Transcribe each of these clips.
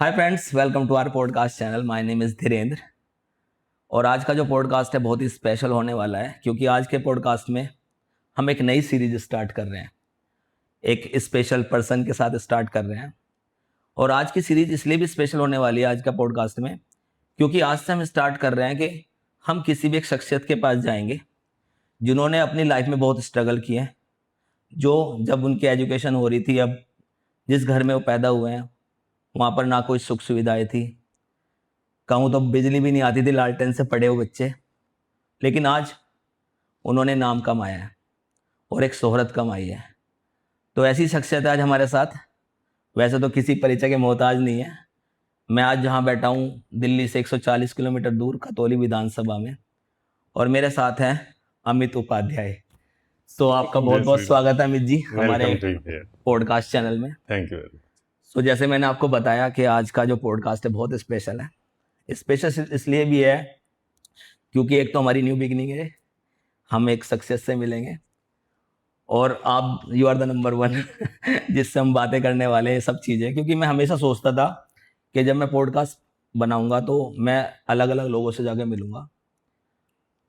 Hi friends, welcome to our podcast channel. My name is Dhirendra. और आज का जो पॉडकास्ट है बहुत ही स्पेशल होने वाला है, क्योंकि आज के पॉडकास्ट में हम एक नई सीरीज स्टार्ट कर रहे हैं। एक स्पेशल पर्सन के साथ स्टार्ट कर रहे हैं। और आज की सीरीज इसलिए भी स्पेशल होने वाली है आज का पॉडकास्ट में, क्योंकि आज से हम स्टार्ट कर रहे हैं कि हम किसी भी एक शख्सियत के पास जाएंगे जिन्होंने अपनी लाइफ में बहुत स्ट्रगल किए हैं। जो जब उनकी एजुकेशन हो रही थी, अब जिस घर में वो पैदा हुए हैं वहाँ पर ना कोई सुख सुविधाएं थी, कहूँ तो बिजली भी नहीं आती थी, लालटेन से पड़े हुए बच्चे। लेकिन आज उन्होंने नाम कमाया है और एक शोहरत कमाई है। तो ऐसी शख्सियत है आज हमारे साथ। वैसे तो किसी परिचय के मोहताज नहीं है। मैं आज जहाँ बैठा हूँ दिल्ली से 140 किलोमीटर दूर खतौली विधानसभा में, और मेरे साथ हैं अमित उपाध्याय। तो आपका बहुत बहुत स्वागत है अमित जी हमारे पॉडकास्ट चैनल में। Thank you. तो जैसे मैंने आपको बताया कि आज का जो पॉडकास्ट है बहुत स्पेशल है। स्पेशल इसलिए भी है क्योंकि एक तो हमारी न्यू बिगनिंग है, हम एक सक्सेस से मिलेंगे, और आप you are the number one जिससे हम बातें करने वाले हैं सब चीज़ें। क्योंकि मैं हमेशा सोचता था कि जब मैं पॉडकास्ट बनाऊंगा तो मैं अलग अलग लोगों से जाके मिलूंगा,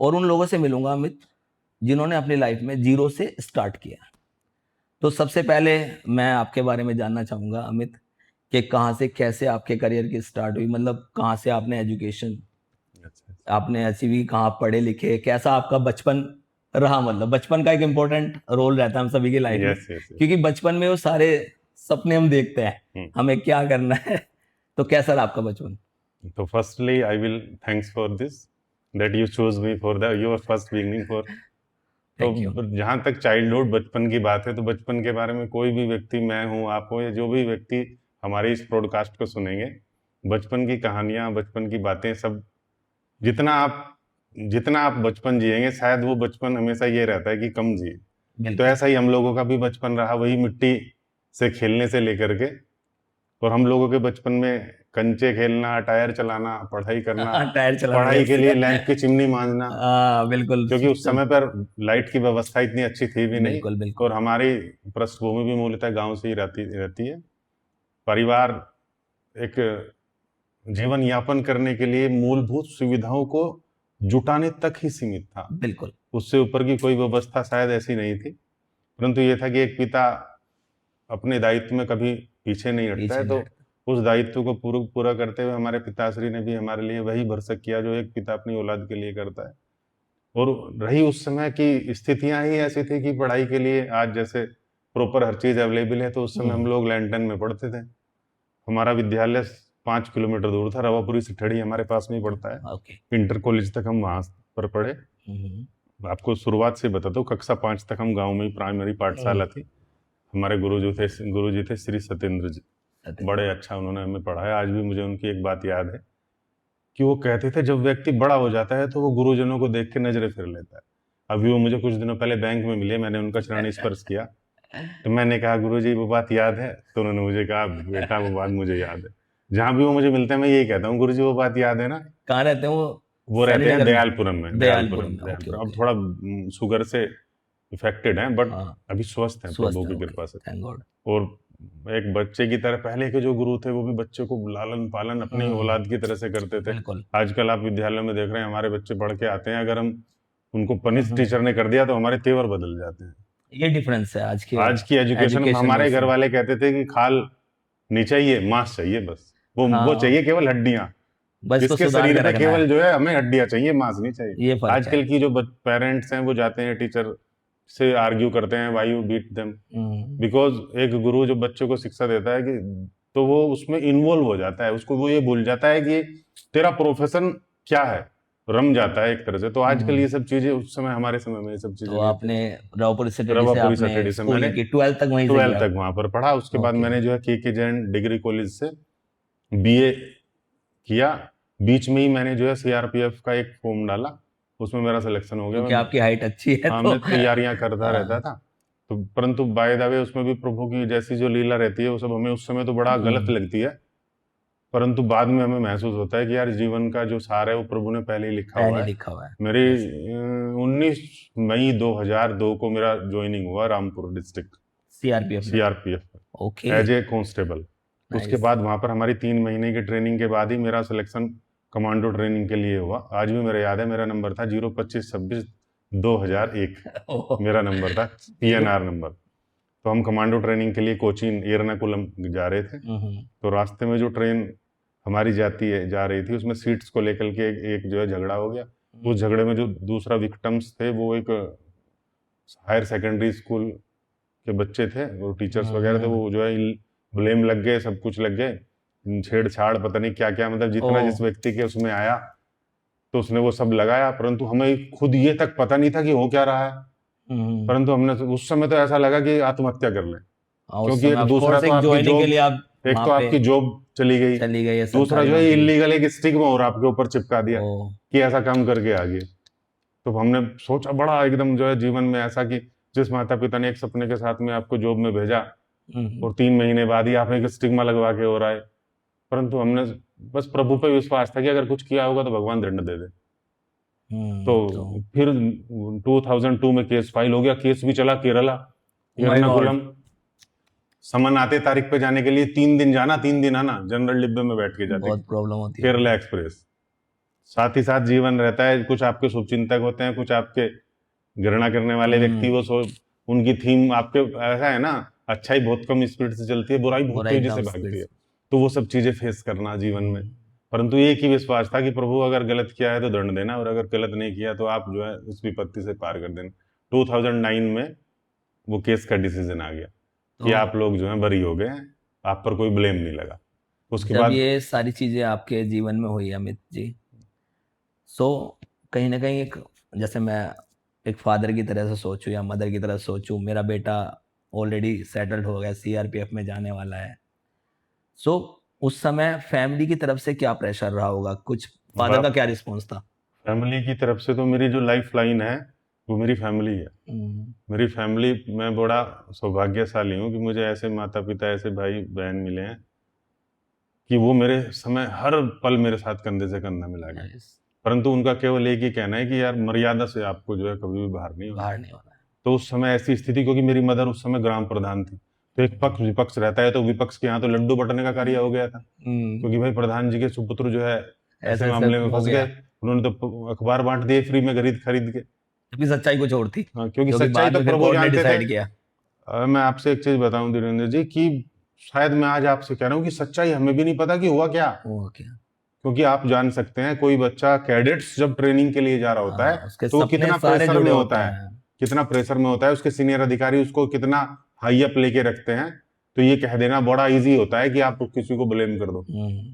और उन लोगों से मिलूंगा अमित जिन्होंने अपनी लाइफ में जीरो से स्टार्ट किया। तो सबसे पहले मैं आपके बारे में जानना चाहूँगा अमित, कि कहाँ से कैसे आपके करियर की स्टार्ट हुई, मतलब कहाँ से आपने एजुकेशन आपने अचीव, कहाँ आप पढ़े लिखे, कैसा आपका बचपन रहा। मतलब बचपन का एक इम्पोर्टेंट रोल रहता है हम सभी की लाइफ में, क्योंकि बचपन में वो सारे सपने हम देखते हैं हमें क्या करना है। तो कैसा रहा आपका बचपन? तो firstly I will thanks for this that you chose me for the your first beginning for. तो जहाँ तक चाइल्डहुड बचपन की बात है, तो बचपन के बारे में कोई भी व्यक्ति, मैं हूँ, आप हो, या जो भी व्यक्ति हमारे इस पॉडकास्ट को सुनेंगे, बचपन की कहानियाँ, बचपन की बातें सब जितना आप बचपन जिएंगे, शायद वो बचपन हमेशा ये रहता है कि कम जिए। तो ऐसा ही हम लोगों का भी बचपन रहा, वही मिट्टी से खेलने से लेकर के। और हम लोगों के बचपन में कंचे खेलना, टायर चलाना, पढ़ाई करना, पढ़ाई के लिए लैंप की चिमनी मांझना। बिल्कुल, क्योंकि उस समय पर लाइट की व्यवस्था इतनी अच्छी थी भी नहीं। बिल्कुल, बिल्कुल। और हमारी पृष्ठभूमि भी मूलतः गांव से ही रहती है। परिवार एक जीवन यापन करने के लिए मूलभूत सुविधाओं को जुटाने तक ही सीमित था। बिल्कुल। उससे ऊपर की कोई व्यवस्था शायद ऐसी नहीं थी। परंतु ये था कि एक पिता अपने दायित्व में कभी पीछे नहीं हटता है। तो उस दायित्व को पूरा करते हुए हमारे पिताश्री ने भी हमारे लिए वही भरसक किया जो एक पिता अपनी औलाद के लिए करता है। और रही उस समय की स्थितियां ही ऐसी थी कि पढ़ाई के लिए आज जैसे प्रॉपर हर चीज अवेलेबल है, तो उस समय हम लोग लैंटन में पढ़ते थे। हमारा विद्यालय 5 किलोमीटर दूर था, रवापुरी से ठड़ी हमारे पास में ही पड़ता है। इंटर कॉलेज तक हम वहां पर पढ़े। आपको शुरुआत से बता दो, कक्षा 5 तक हम गांव में ही प्राइमरी पाठशाला थी। हमारे गुरुजी थे श्री सत्येंद्र जी, बड़े अच्छा उन्होंने हमें पढ़ाया। आज भी मुझे उनकी एक बात याद है कि वो कहते थे, जब व्यक्ति बड़ा हो जाता है तो वो गुरुजनों को देख के नजरें फिर लेता है। अभी वो मुझे कुछ दिनों पहले बैंक में मिले, मैंने उनका चरण स्पर्श किया, तो मैंने कहा, गुरुजी वो बात याद है? तो उन्होंने मुझे कहा, बेटा वो बात मुझे याद है। जहां भी वो मुझे मिलते हैं मैं यही कहता हूँ, गुरुजी वो बात याद है ना? कहाँ रहते हैं वो रहते हैं दयालपुरम में। दयालपुरम। अब थोड़ा शुगर से इफेक्टेड हैं, बट अभी स्वस्थ हैं प्रभु की कृपा से। और एक बच्चे की तरह, पहले के जो गुरु थे वो भी बच्चे को लालन पालन अपनी औलाद की तरह से करते थे। आजकल आप विद्यालय में देख रहे हैं, हमारे बच्चे पढ़ के आते हैं, अगर हम उनको पनिश टीचर ने कर दिया तो हमारे तेवर बदल जाते हैं। ये डिफरेंस है आज की एजुकेशन में। हमारे घर वाले कहते थे कि खाल नहीं चाहिए, मांस चाहिए, बस वो चाहिए, केवल हड्डियां। जिसके शरीर में केवल जो है, हमें हड्डियां चाहिए, मांस नहीं चाहिए। आजकल की जो पेरेंट्स हैं वो जाते हैं टीचर से आर्ग्यू करते हैं, why you beat them, because एक गुरु जो बच्चों को शिक्षा देता है कि, तो वो उसमें इन्वॉल्व हो जाता है, उसको वो ये भूल जाता है कि तेरा प्रोफेशन क्या है, रम जाता है एक तरह से। तो आजकल ये सब चीजें, उस समय हमारे समय में ये सब चीजें, तो आपने रवापुरी से मैंने 12 तक वहां पर पढ़ा। उसके बाद मैंने जो है के जैन डिग्री कॉलेज से बीए किया। बीच में ही मैंने जो है सीआरपीएफ का एक फॉर्म डाला, उसमें मेरा सिलेक्शन हो गया। क्योंकि आपकी हाइट अच्छी है, हाँ, मैं तैयारियां करता रहता था। तो परंतु बाय द वे उसमें भी प्रभु की जैसी जो लीला रहती है, वो सब हमें उस समय तो बड़ा गलत लगती है, परंतु बाद में हमें महसूस होता है कि यार जीवन का जो सार है वो प्रभु ने पहले ही लिखा हुआ है। मेरी 19 मई 2002 को मेरा ज्वाइनिंग हुआ Rampur district CRPF as a constable. उसके बाद वहां पर हमारी 3 महीने की ट्रेनिंग के बाद ही मेरा सिलेक्शन कमांडो ट्रेनिंग के लिए हुआ। आज भी मेरे याद है, मेरा नंबर था 02526/2001 मेरा नंबर था, PNR नंबर। तो हम कमांडो ट्रेनिंग के लिए कोचीन एर्नाकुलम जा रहे थे। तो रास्ते में जो ट्रेन हमारी जा रही थी, उसमें सीट्स को लेकर के एक जो है झगड़ा हो गया। उस झगड़े में जो दूसरा विक्टिम्स थे वो एक हायर सेकेंडरी स्कूल के बच्चे थे, वो टीचर्स वगैरह थे, वो जो है ब्लेम लग गए, सब कुछ लग गए, छेड़छाड़ पता नहीं क्या क्या, मतलब जितना जिस व्यक्ति के उसमें आया तो उसने वो सब लगाया। परंतु हमें खुद ये तक पता नहीं था कि हो क्या रहा है। परंतु हमने उस समय तो ऐसा लगा कि आत्महत्या कर लें, क्योंकि एक दूसरा तो आपकी जॉब, एक तो आपकी जॉब चली गई, दूसरा जो है इलीगल एक स्टिग्मा और आपके ऊपर चिपका दिया कि ऐसा काम करके आ गए। तो हमने सोचा बड़ा एकदम जो है जीवन में ऐसा कि जिस माता पिता ने एक सपने के साथ में आपको जॉब में भेजा और 3 महीने बाद ही आप एक स्टिग्मा लगवा के हो रहा है। परंतु हमने बस प्रभु पे विश्वास था कि अगर कुछ किया होगा तो भगवान दंड दे दे। तो फिर 2002 में केस फाइल हो गया, केस भी चला केरला, एर्नाकुलम। समन आते तारीख पे जाने के लिए 3 दिन जाना 3 दिन आना, जनरल डिब्बे में बैठ के जाते, बहुत प्रॉब्लम होती है। केरला एक्सप्रेस। साथ ही साथ जीवन रहता है, कुछ आपके शुभचिंतक होते हैं, कुछ आपके घृणा करने वाले व्यक्ति, वो उनकी थीम आपके ऐसा है ना, अच्छाई बहुत कम स्पीड से चलती है, बुराई बहुत तेजी से भागती है। तो वो सब चीजें फेस करना जीवन में। परंतु एक ही विश्वास था कि प्रभु अगर गलत किया है तो दंड देना, और अगर गलत नहीं किया तो आप जो है उस विपत्ति से पार कर देना। 2009 में वो केस का डिसीजन आ गया कि आप लोग जो है बरी हो गए, आप पर कोई ब्लेम नहीं लगा। उसके बाद ये सारी चीजें आपके जीवन में हुई अमित जी, कहीं ना कहीं एक, जैसे मैं एक फादर की तरह से सोचूं या मदर की तरह सोचूं, मेरा बेटा ऑलरेडी सेटल्ड हो गया, CRPF में जाने वाला है। उस समय फैमिली की तरफ से क्या प्रेशर रहा होगा, कुछ फादर का क्या रिस्पॉन्स था? फैमिली की तरफ से तो मेरी जो लाइफ लाइन है वो मेरी फैमिली है। मेरी फैमिली, मैं बड़ा सौभाग्यशाली हूँ कि मुझे ऐसे माता पिता, ऐसे भाई बहन मिले हैं कि वो मेरे समय हर पल मेरे साथ कंधे से कंधा मिला गए। परंतु उनका केवल एक ही कहना है कि यार मर्यादा से आपको जो है कभी भी बाहर नहीं होना है। तो उस समय ऐसी स्थिति, क्योंकि मेरी मदर उस समय ग्राम प्रधान थी, तो एक पक्ष विपक्ष रहता है, तो विपक्ष के यहाँ तो लड्डू बटने का कार्य हो गया था, क्योंकि भाई प्रधान जी के सुपुत्र जो है ऐसे मामले में फंस गए। उन्होंने तो अखबार बांट दिए फ्री में खरीद के, क्योंकि सच्चाई कुछ और थी। हाँ, क्योंकि सच्चाई तो प्रभु जानते थे। मैं आपसे एक चीज बताऊं धीरेन्द्र जी, कि शायद मैं आज आपसे कह रहा हूँ कि सच्चाई हमें भी नहीं पता कि हुआ क्या। क्योंकि आप जान सकते हैं, कोई बच्चा कैडेट्स जब ट्रेनिंग के लिए जा रहा होता है तो कितना प्रेशर में होता है, कितना प्रेशर में होता है, उसके सीनियर अधिकारी उसको कितना हाई अप लेके रखते हैं। तो ये कह देना बड़ा इजी होता है कि आप किसी को ब्लेम कर दो,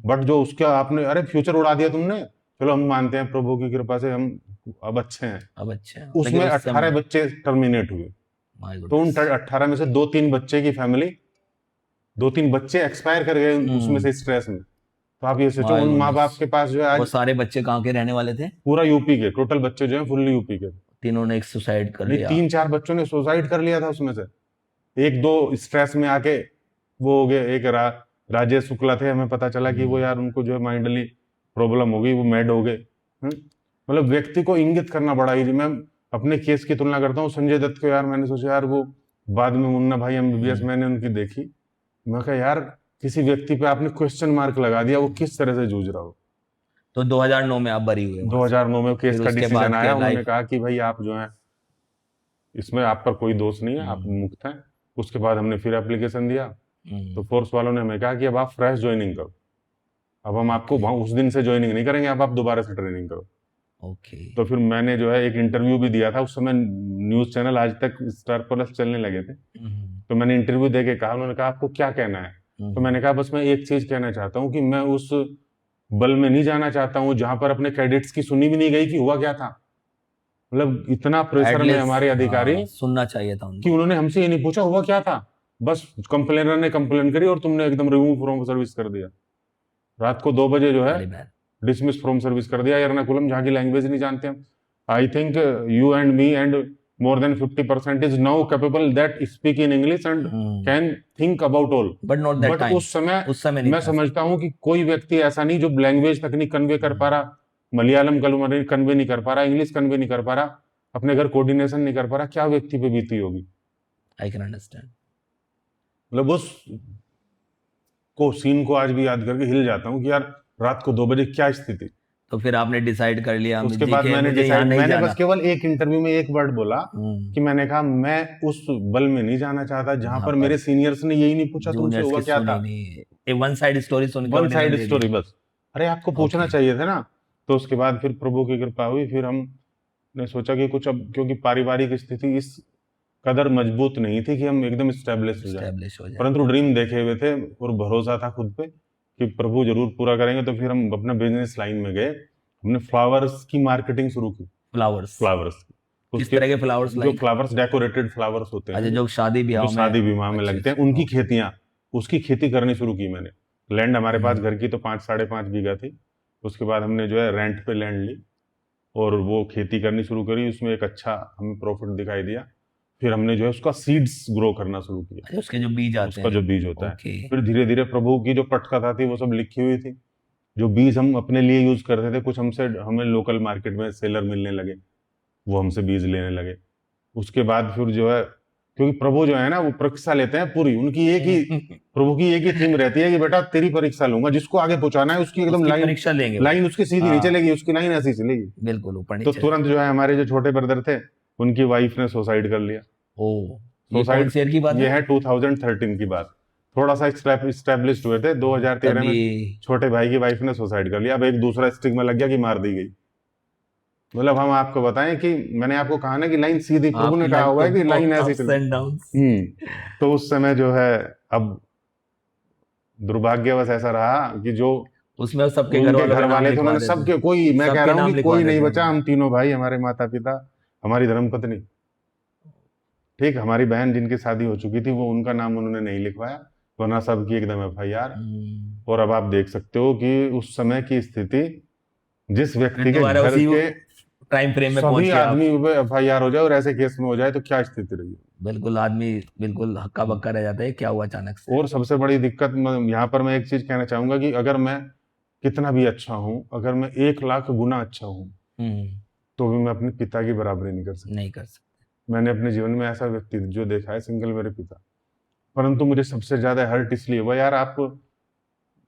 बट जो उसका आपने अरे फ्यूचर उड़ा दिया तुमने, चलो हम मानते हैं प्रभु की कृपा से हम अब अच्छे हैं, उसमें 18 बच्चे टर्मिनेट हुए। तो उन 18 में से 2-3 बच्चे की फैमिली, 2-3 बच्चे एक्सपायर कर गए उसमें से स्ट्रेस में। तो आप ये सोचो उन माँ बाप के पास जो है आज, वो सारे बच्चे कहाँ के रहने वाले थे? पूरा यूपी के, टोटल बच्चे जो है फुल्ली यूपी के। तीनों ने एक सुसाइड कर लिया? 3-4 बच्चों ने सुसाइड कर लिया था उसमें से। 1-2 स्ट्रेस में आके वो हो गए। एक राजेश शुक्ला थे, हमें पता चला कि वो यार उनको जो है माइंडली प्रॉब्लम हो गई, वो मैड हो गए। मतलब व्यक्ति को इंगित करना बड़ा इजी। मैं अपने केस की तुलना करता हूँ संजय दत्त को, यार मैंने सोचा यार वो बाद में मुन्ना भाई MBBS मैंने उनकी देखी, मैं कहा यार किसी व्यक्ति पे आपने क्वेश्चन मार्क लगा दिया, वो किस तरह से जूझ रहा हो। तो 2009 में आप बरी हुए? 2009 में केस का डिसीजन आया, उन्होंने कहा कि भाई आप जो है इसमें आप पर कोई दोष नहीं है, आप मुक्त हैं। उसके बाद हमने फिर एप्लीकेशन दिया, तो फोर्स वालों ने हमें कहा कि अब आप फ्रेश ज्वाइनिंग करो, अब हम आपको उस दिन से ज्वाइनिंग नहीं करेंगे, अब आप दोबारा से ट्रेनिंग करो। तो फिर मैंने जो है एक इंटरव्यू भी दिया था। उस समय न्यूज चैनल आज तक स्टार प्लस चलने लगे थे, तो मैंने इंटरव्यू दे के कहा, उन्होंने कहा आपको क्या कहना है? तो मैंने कहा बस मैं एक चीज कहना चाहता हूँ कि मैं उस बल में नहीं जाना चाहता हूँ जहां पर अपने कैडेट्स की सुनी भी नहीं गई कि हुआ क्या था। मतलब इतना प्रेशर में हमारे अधिकारी, सुनना चाहिए था कि उन्होंने हमसे ये नहीं पूछा हुआ क्या था, बस कंप्लेनर ने कंप्लेन करी और तुमने एकदम रिमूव फ्रॉम सर्विस कर दिया। रात को 2 बजे जो है डिसमिस फ्रॉम सर्विस कर दिया। एर्नाकुलम, जहाँ की लैंग्वेज नहीं जानते हम। I think you and me and more than 50% is now capable that speak in English and can think about all. But not that time. उस समय मैं समझता हूँ कि कोई व्यक्ति ऐसा नहीं जो लैंग्वेज तक नहीं कन्वे कर पा रहा, मलयालम कन्वे नहीं कर पा रहा, इंग्लिश कन्वे नहीं कर पा रहा, अपने घर कोऑर्डिनेशन नहीं कर पा रहा, क्या व्यक्ति पे बीती होगी। I can understand. मतलब उस को सीन को आज भी याद करके हिल जाता हूँ कि यार रात को 2 बजे क्या स्थिति। तो फिर आपने डिसाइड कर लिया अमित उसके जी बाद के मैंने मुझे यहाँ डिसाइड, नहीं मैंने जाना। बस केवल एक इंटरव्यू में एक वर्ड बोला कि मैंने कहा मैं उस बल में नहीं जाना चाहता जहां पर मेरे सीनियर्स ने यही नहीं पूछा तुमसे जूनियर्स हुआ की क्या था, सुनी नहीं, ये वन साइड स्टोरी सुन के वन ऑर्डिनरी साइड दे स्टोरी दिया। बस। अरे आपको पूछना ओके। चाहिए था ना। तो उसके बाद फिर प्रभु की कृपा हुई, फिर हमने सोचा कि कुछ अब, क्योंकि पारिवारिक स्थिति इस कदर मजबूत नहीं थी कि हम एकदम स्टेब्लिश हो जाए, एस्टेब्लिश हो जाए। परंतु ड्रीम देखे हुए थे और भरोसा था खुद पे कि प्रभु जरूर पूरा करेंगे। तो फिर हम अपना बिजनेस लाइन में गए, हमने फ्लावर्स की मार्केटिंग शुरू की। फ्लावर्स फ्लावर्स किस तरह के फ्लावर्स? जो लाइक फ्लावर्स डेकोरेटेड फ्लावर्स होते अच्छा, हैं, जो शादी जो ब्याह में, शादी विवाह में अच्छे लगते हैं, से, उनकी ओके। खेतियां, उसकी खेती करनी शुरू की मैंने। लैंड हमारे पास हम्म। घर की तो 5-5.5 बीघा थी। उसके बाद हमने जो है रेंट पे लैंड ली और वो खेती करनी शुरू करी। उसमें एक अच्छा हमें प्रॉफिट दिखाई दिया। फिर हमने जो है उसका सीड्स ग्रो करना शुरू किया, अच्छा, उसके जो बीज आते उसका हैं। जो बीज होता है। ओके। फिर धीरे धीरे प्रभु की जो पटकथा थी वो सब लिखी हुई थी। जो बीज हम अपने लिए यूज करते थे, कुछ हमसे हमें लोकल मार्केट में सेलर मिलने लगे, वो हमसे बीज लेने लगे। उसके बाद फिर जो है, क्योंकि प्रभु जो है ना वो परीक्षा लेते हैं पूरी, उनकी एक ही, प्रभु की एक ही थीम रहती है कि बेटा तेरी परीक्षा लूंगा, जिसको आगे पहुंचाना है उसकी एकदम उसकी लाइन, परीक्षा लेंगे वो। लाइन उसकी सीधी नहीं हाँ, चलेगी, उसकी लाइन ऐसी चलेगी। बिल्कुल ऊपर तो नीचे। तुरंत जो है हमारे जो छोटे ब्रदर थे, उनकी वाइफ ने सुसाइड कर लिया। ओ, ये कौन सी ईयर की बात ये है? है 2013 की बात। थोड़ा सा स्टैब्लिश्ड हुए थे 2013 में, तभी छोटे भाई की वाइफ ने सुसाइड कर लिया। अब एक दूसरा स्टिग्मा लग गया कि मार दी गई। मतलब हम आपको बताएं कि मैंने आपको कहा ना कि लाइन सीधी, प्रभु ने आपकी कहा लाइफ हुआ है कि तो लाइन ऐसी अप्स चलती। And downs. तो उस समय जो है, अब दुर्भाग्यवश ऐसा रहा कि जो उसमें सबके घर उनके वालों घर के नाम वाले थे, लिखवा उन्होंने देते हैं। सबके, कोई, मैं कह सबके रहा हूँ नाम कि लिखवा कोई नहीं देते बचा। हैं। हम तीनों भाई, हमारे माता पिता, हमारी धर्मपत्नी, ठीक, हमारी बहन जिनकी शादी हो चुकी थी, वो, उनका नाम उन्होंने नहीं लिखवाया, वरना सबकी एकदम FIR। और अब आप देख सकते हो कि उस समय की स्थिति, जिस फिर व्यक्ति के दोबारा घर उसी के टाइम फ्रेम में पहुंच सभी गए आप। आदमी FIR हो जाए और ऐसे केस में हो जाए तो क्या स्थिति रही। बिल्कुल, आदमी बिल्कुल हक्का बक्का रह जाता है, क्या हुआ अचानक से। और सबसे बड़ी दिक्कत, यहाँ पर मैं एक चीज कहना चाहूंगा कि अगर मैं कितना भी अच्छा हूं, अगर मैं 1 लाख गुना अच्छा हूं, तो भी मैं अपने पिता की बराबरी नहीं कर सकता। नहीं कर सकते। मैंने अपने जीवन में ऐसा व्यक्ति जो देखा है, सिंगल मेरे पिता। परंतु मुझे सबसे ज्यादा हर्ट इसलिए हुआ, यार आप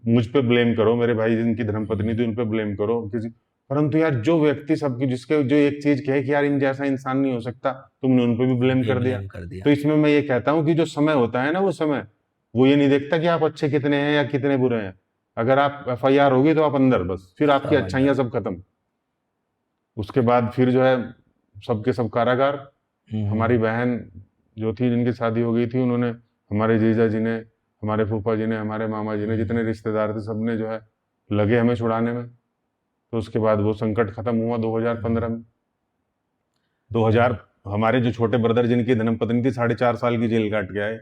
मुझ पे ब्लेम करो, मेरे भाई जिनकी धर्मपत्नी थी उन पे ब्लेम करो किसी, परंतु यार जो व्यक्ति सबकी, जिसके जो एक चीज कहे कि यार इन जैसा इंसान नहीं हो सकता, तुमने उन पे भी ब्लेम कर दिया। ब्लेम कर दिया। तो इसमें मैं ये कहता हूँ कि जो समय होता है ना, वो समय, वो ये नहीं देखता कि आप अच्छे कितने हैं या कितने बुरे हैं। अगर आप FIR होगी तो आप अंदर, बस फिर आपकी सब अच्छाइयां सब खत्म। उसके बाद फिर जो है सबके सब कारागार। हमारी बहन जो थी, जिनकी शादी हो गई थी, उन्होंने, हमारे जीजा जी ने, हमारे फूफा जी ने, हमारे मामा जी ने, जितने रिश्तेदार थे, सबने जो है लगे हमें छुड़ाने में। तो उसके बाद वो संकट खत्म हुआ 2015 में। 2000, हमारे जो छोटे ब्रदर जिनकी धर्मपत्नी थी, 4.5 साल की जेल काट के आए।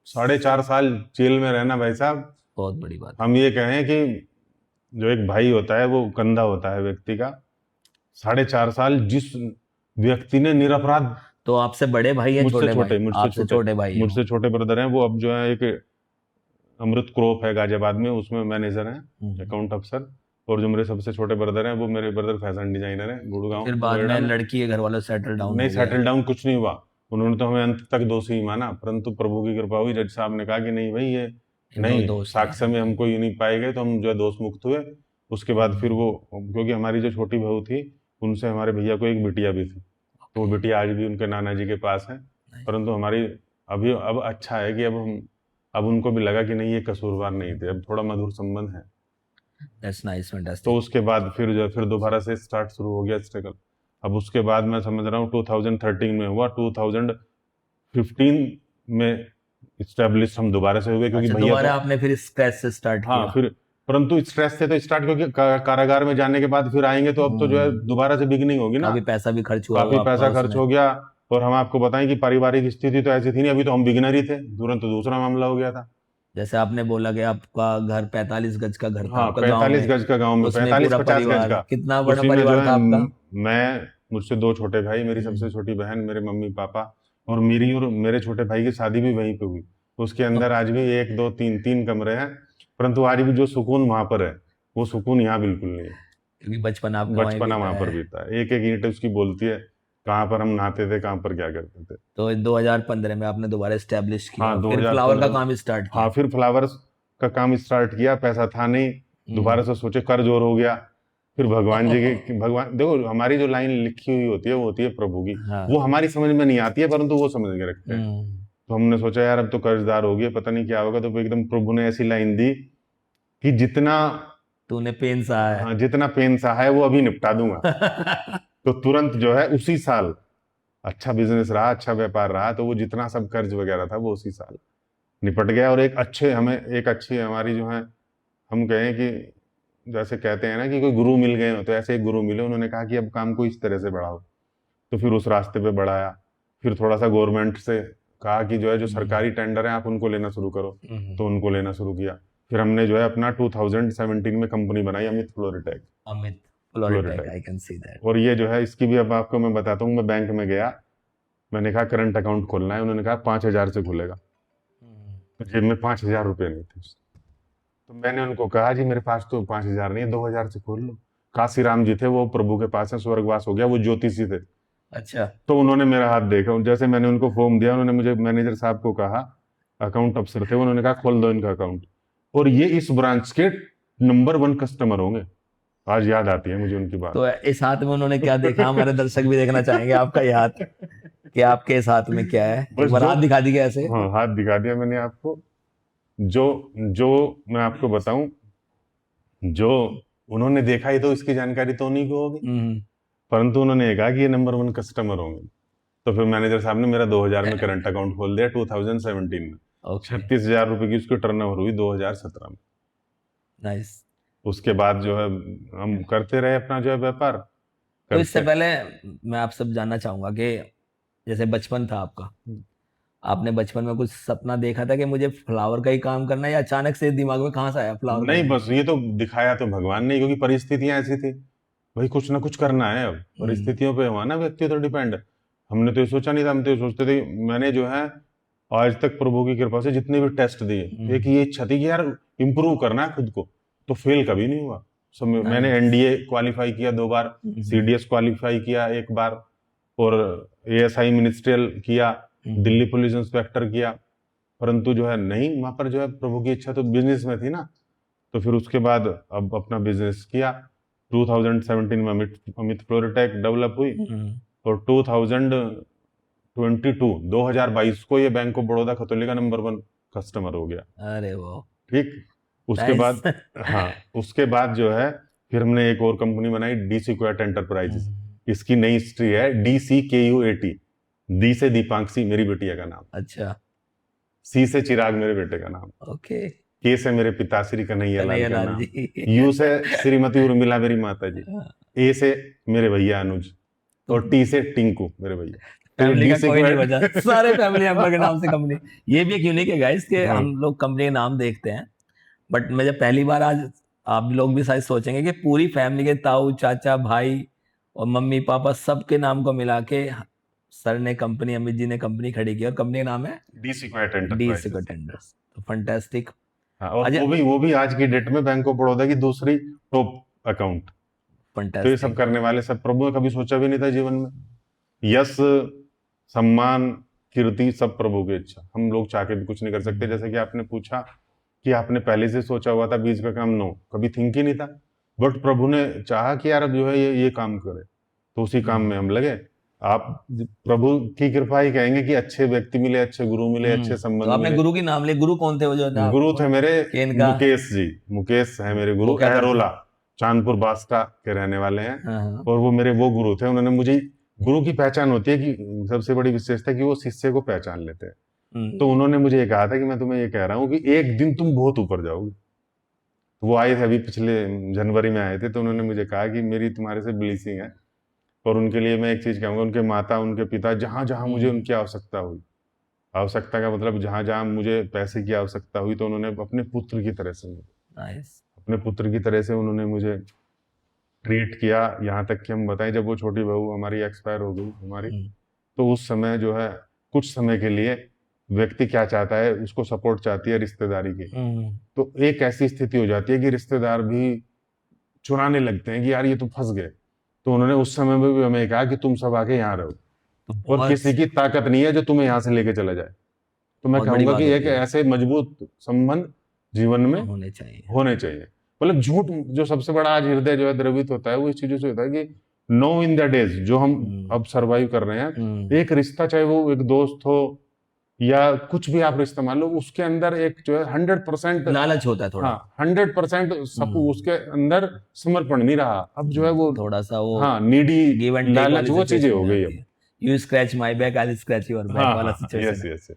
4.5 साल जेल में रहना भाई साहब, बहुत बड़ी बात है। हम ये कहें कि जो एक भाई होता है वो कंधा होता है व्यक्ति का। 4.5 साल जिस व्यक्ति ने निरपराध, तो आपसे बड़े भाई हैं? मुझसे छोटे भाई? छोटे, आपसे छोटे भाई हैं वो। मुझसे छोटे ब्रदर हैं वो। अब जो है एक अमृत क्रॉप है गाजियाबाद में, उसमें मैनेजर हैं, अकाउंट अफसर। और जो मेरे सबसे छोटे ब्रदर हैं, वो मेरे ब्रदर फैशन डिजाइनर हैं, गुड़गांव, फिर बाद नोएडा में में। लड़की के घर वालों सेटल डाउन नहीं, हो गया। सेटल डाउन कुछ नहीं हुआ। उन्होंने तो हमें अंत तक दोषी ही माना, परंतु प्रभु की कृपा हुई, जज साहब ने कहा कि नहीं भाई, ये नहीं, दोष साक्ष्य में हमको ये नहीं पाए गए, तो हम जो है दोष मुक्त हुए। उसके बाद फिर वो, क्योंकि हमारी जो छोटी बहू थी, उनसे हमारे भैया को एक बिटिया भी थी, तो वो बिटिया आज भी उनके नाना जी के पास है। परंतु हमारी अभी, अब अच्छा है कि अब उनको भी लगा कि नहीं, ये कसूरवार नहीं थे, अब थोड़ा मधुर संबंध है। That's nice, fantastic. तो उसके बाद फिर जो, फिर दोबारा से स्टार्ट शुरू हो गया स्ट्रगल। अब उसके बाद मैं समझ रहा हूँ 2013 में हुआ, 2015 में स्टैब्लिश हम दोबारा से हुए, क्योंकि अच्छा, भैया दोबारा तो, आपने फिर स्क्रैच से स्टार्ट हाँ, किया। फिर, परंतु स्ट्रेस से तो स्टार्ट, क्योंकि कारागार में जाने के बाद फिर आएंगे तो अब तो जो है दोबारा से बिगिनिंग होगी ना। काफी पैसा भी खर्च हुआ काफी होगा आपका पैसा खर्च उसमें। हो गया। और हम आपको बताएं कि पारिवारिक स्थिति तो ऐसी थी नहीं, अभी तो हम बिगिनर ही थे, तुरंत दूसरा मामला हो गया था। जैसे आपने बोला कि आपका घर 45 गज का घर था हाँ, आपका गांव 45 में, गज का गांव में, उसमें 45-50 पूरा गज परिवार, का। कितना बड़ा उसी में जो परिवार था है आपका? मैं, मुझसे 2 छोटे भाई, मेरी सबसे छोटी बहन, मेरे मम्मी पापा, और मेरी और मेरे छोटे भाई की शादी भी वहीं पे हुई। उसके अंदर आज भी 1 2 3 कमरे हैं, परंतु आज भी जो सुकून वहां पर है, वो सुकून यहाँ बिल्कुल नहीं है। क्योंकि बचपन आपका वहीं बचपना बीता वहां पर है। बीता है, एक एक ईंट उसकी बोलती है, कहाँ पर हम नहाते थे, कहाँ पर क्या करते थे। तो 2015 में आपने दोबारा स्टैब्लिश किया, हाँ, फिर फ्लावर का 2015। काम स्टार्ट हाँ, किया। फिर फ्लावर्स का काम स्टार्ट किया, पैसा था नहीं, दोबारा से सोचे कर्ज और हो गया, फिर भगवान जी की भगवान देखो हमारी जो लाइन लिखी हुई होती है वो होती है प्रभु की, हाँ। वो हमारी समझ में नहीं आती है परंतु वो समझ के रखते हैं। तो हमने सोचा यार अब तो कर्जदार हो गए, पता नहीं क्या होगा, तो एकदम प्रभु ने ऐसी लाइन दी कि जितना तूने पेन सहा है। हाँ जितना पेन सहा है वो अभी निपटा दूंगा। तो तुरंत जो है उसी साल अच्छा बिजनेस रहा, अच्छा व्यापार रहा, तो वो जितना सब कर्ज वगैरह था वो उसी साल निपट गया। और एक अच्छी हमारी जो है, हम कहें कि जैसे कहते हैं ना कि कोई गुरु मिल गए हो, तो ऐसे एक गुरु मिले, उन्होंने कहा कि अब काम को इस तरह से बढ़ाओ, तो फिर उस रास्ते पे बढ़ाया। फिर थोड़ा सा गवर्नमेंट से कहा कि जो है जो सरकारी टेंडर है आप उनको लेना शुरू करो, तो उनको लेना शुरू किया। फिर हमने जो है अपना 2017 में कंपनी बनाई Amit Floritech. Amit Floritech, I can see that. और ये जो है इसकी भी अब आपको मैं बताता हूँ, मैं बैंक में गया, मैंने कहा करंट अकाउंट खोलना है, उन्होंने कहा 5,000 से खुलेगा। जेब में 5,000 रुपये नहीं थे। तो मैंने उनको कहा जी मेरे पास तो 5,000 नहीं है, 2,000 से खोल लो। काशीराम जी थे, वो प्रभु के पास है, स्वर्गवास हो गया, वो ज्योतिषी थे। अच्छा। तो उन्होंने मेरा हाथ देखा, जैसे मैंने उनको फॉर्म दिया, उन्होंने मुझे मैनेजर साहब को कहा, अकाउंट अफसर थे, उन्होंने कहा खोल दो इनका अकाउंट, और ये इस ब्रांच के नंबर 1 कस्टमर होंगे। आज याद आती है मुझे उनकी बात। तो इस हाथ में उन्होंने क्या देखा, हमारे दर्शक भी देखना चाहेंगे आपका ये हाथ, कि आपके इस हाथ में क्या है। एक बार हाथ दिखा दीजिए ऐसे। हाँ हाथ दिखा दिया मैंने आपको। जो जो मैं आपको बताऊं, जो उन्होंने देखा ही तो इसकी जानकारी तो उन्हीं को होगी, परंतु उन्होंने ये कहा कि ये नंबर 1 कस्टमर होंगे। तो फिर मैनेजर साहब ने मेरा 2000 में करंट अकाउंट खोल दिया 2017 में। 36,000 रुपए की उसकी टर्नओवर हुई 2017 में। नाइस। उसके बाद जो है हम करते रहे अपना जो है व्यापार। तो इससे पहले मैं आपसे जानना चाहूंगा कि जैसे बचपन था आपका, आपने बचपन में कुछ सपना देखा था कि मुझे फ्लावर का ही काम करना है, या अचानक से दिमाग में कहाँ से आया फ्लावर? नहीं, बस ये तो दिखाया तो भगवान ने, क्योंकि परिस्थितियां ऐसी थी, भाई कुछ ना कुछ करना है। अब परिस्थितियों पे हुआ ना व्यक्ति तो डिपेंड। हमने तो ये सोचा नहीं था, हम तो ये सोचते थे। मैंने जो है आज तक प्रभु की कृपा से जितने भी टेस्ट दिए, एक ये इच्छा थी कि यार इंप्रूव करना है खुद को, तो फेल कभी नहीं हुआ। सब मैंने एनडीए क्वालिफाई किया 2 बार, सीडीएस क्वालिफाई किया 1 बार, और एएसआई मिनिस्ट्रियल किया, दिल्ली पुलिस इंस्पेक्टर किया, परंतु जो है नहीं, वहां पर जो है प्रभु की इच्छा तो बिजनेस में थी ना। तो फिर उसके बाद अब अपना बिजनेस किया। 2017 में अमित फ्लोरिटेक डेवलप हुई, और 2022 को ये बैंक ऑफ बड़ौदा खतौली का नंबर 1 कस्टमर हो गया। अरे वो ठीक। उसके बाद हाँ, उसके बाद जो है फिर हमने एक और कंपनी बनाई, डी सिक्वेट एंटरप्राइजेस। इसकी नई हिस्ट्री है, DCKUAT, डी से दीपांक्षी मेरी बेटिया का नाम, अच्छा, सी से चिराग मेरे बेटे का नाम, ओके, के से मेरे पिताश्री कन्हैया लाल का नाम, जी, यू से श्रीमती उर्मिला मेरी माता जी, ए से मेरे भैया अनुज, और टी से टिंकू मेरे भैया। फैमिली का कोई नहीं बचा, सारे फैमिली मेंबर के नाम से कंपनी। ये भी एक यूनिक है गाइस कि हम लोग कंपनी के नाम देखते हैं, बट मैं जब पहली बार, आज आप लोग भी शायद सोचेंगे कि पूरी फैमिली के ताऊ चाचा भाई और मम्मी पापा सबके नाम को मिला के सर ने कंपनी, अमित जी ने कंपनी खड़ी की, और कंपनी का नाम है डी सिक्वेट एंटरप्राइजेस। तो फैंटास्टिक। और वो भी आज की डेट में बैंक ऑफ बड़ौदा की दूसरी टॉप अकाउंट। तो ये सब करने वाले सब प्रभु ने कभी सोचा भी नहीं था जीवन में। यश सम्मान कीर्ति सब प्रभु की इच्छा, हम लोग चाह के भी कुछ नहीं कर सकते। जैसे कि आपने पूछा कि आपने पहले से सोचा हुआ था बीज का काम, नो, कभी थिंक ही नहीं था, बट प्रभु ने चाहा कि यार अब जो है ये काम करे, तो उसी काम में हम लगे। आप प्रभु की कृपा ही कहेंगे कि अच्छे व्यक्ति मिले, अच्छे गुरु मिले, अच्छे संबंध तो आपने मिले। गुरु की नाम ले, गुरु कौन थे वो जो गुरु थे मेरे मुकेश जी, मुकेश है मेरे गुरु, अहरोला चांदपुर बास्ता के रहने वाले हैं। और वो मेरे वो गुरु थे, उन्होंने मुझे, गुरु की पहचान होती है कि सबसे बड़ी विशेषता कि वो शिष्य को पहचान लेते हैं। तो उन्होंने मुझे ये कहा था कि मैं तुम्हें ये कह रहा हूँ कि एक दिन तुम बहुत ऊपर जाओगे। तो वो आए थे अभी पिछले जनवरी में आए थे, तो उन्होंने मुझे कहा कि मेरी तुम्हारे से ब्लेसिंग है, और उनके लिए मैं एक चीज कहूंगा, उनके माता उनके पिता जहां जहां मुझे उनकी आवश्यकता हुई, आवश्यकता का मतलब जहां जहां मुझे पैसे की आवश्यकता हुई, तो उन्होंने अपने पुत्र की तरह से अपने पुत्र की तरह से उन्होंने मुझे ट्रीट किया। यहाँ तक कि हम बताएं, जब वो छोटी बहू हमारी एक्सपायर हो गई हमारी, तो उस समय जो है कुछ समय के लिए व्यक्ति क्या चाहता है, उसको सपोर्ट चाहती है रिश्तेदारी की, तो एक ऐसी स्थिति हो जाती है कि रिश्तेदार भी चुराने लगते हैं कि यार ये तो फंस गए। तो उन्होंने उस समय में भी हमें कहा कि तुम सब आके यहाँ रहो, और किसी की ताकत नहीं है जो तुम्हें यहाँ से लेके चला जाए। तो मैं कहूंगा कि एक ऐसे मजबूत संबंध जीवन में होने चाहिए। होने चाहिए। मतलब झूठ जो सबसे बड़ा आज हृदय जो है द्रवित होता है वो इस चीजों से होता है कि नो इन द डेज जो हम अब सरवाइव कर रहे हैं, एक रिश्ता चाहे वो एक दोस्त हो या कुछ भी आप रिश्ता मान लो, उसके अंदर एक जो है 100% लालच होता है थोड़ा। हाँ 100% उसके अंदर समर्पण नहीं रहा। अब जो है वो थोड़ा सा वो हाँ नीडी गिव एंड टेक लालच वाली वो चीजें सिचुएशन हो हो गई जाती अब। है। You scratch my back, I will scratch your back हाँ वाला हाँ सिचुएशन यस है। यस।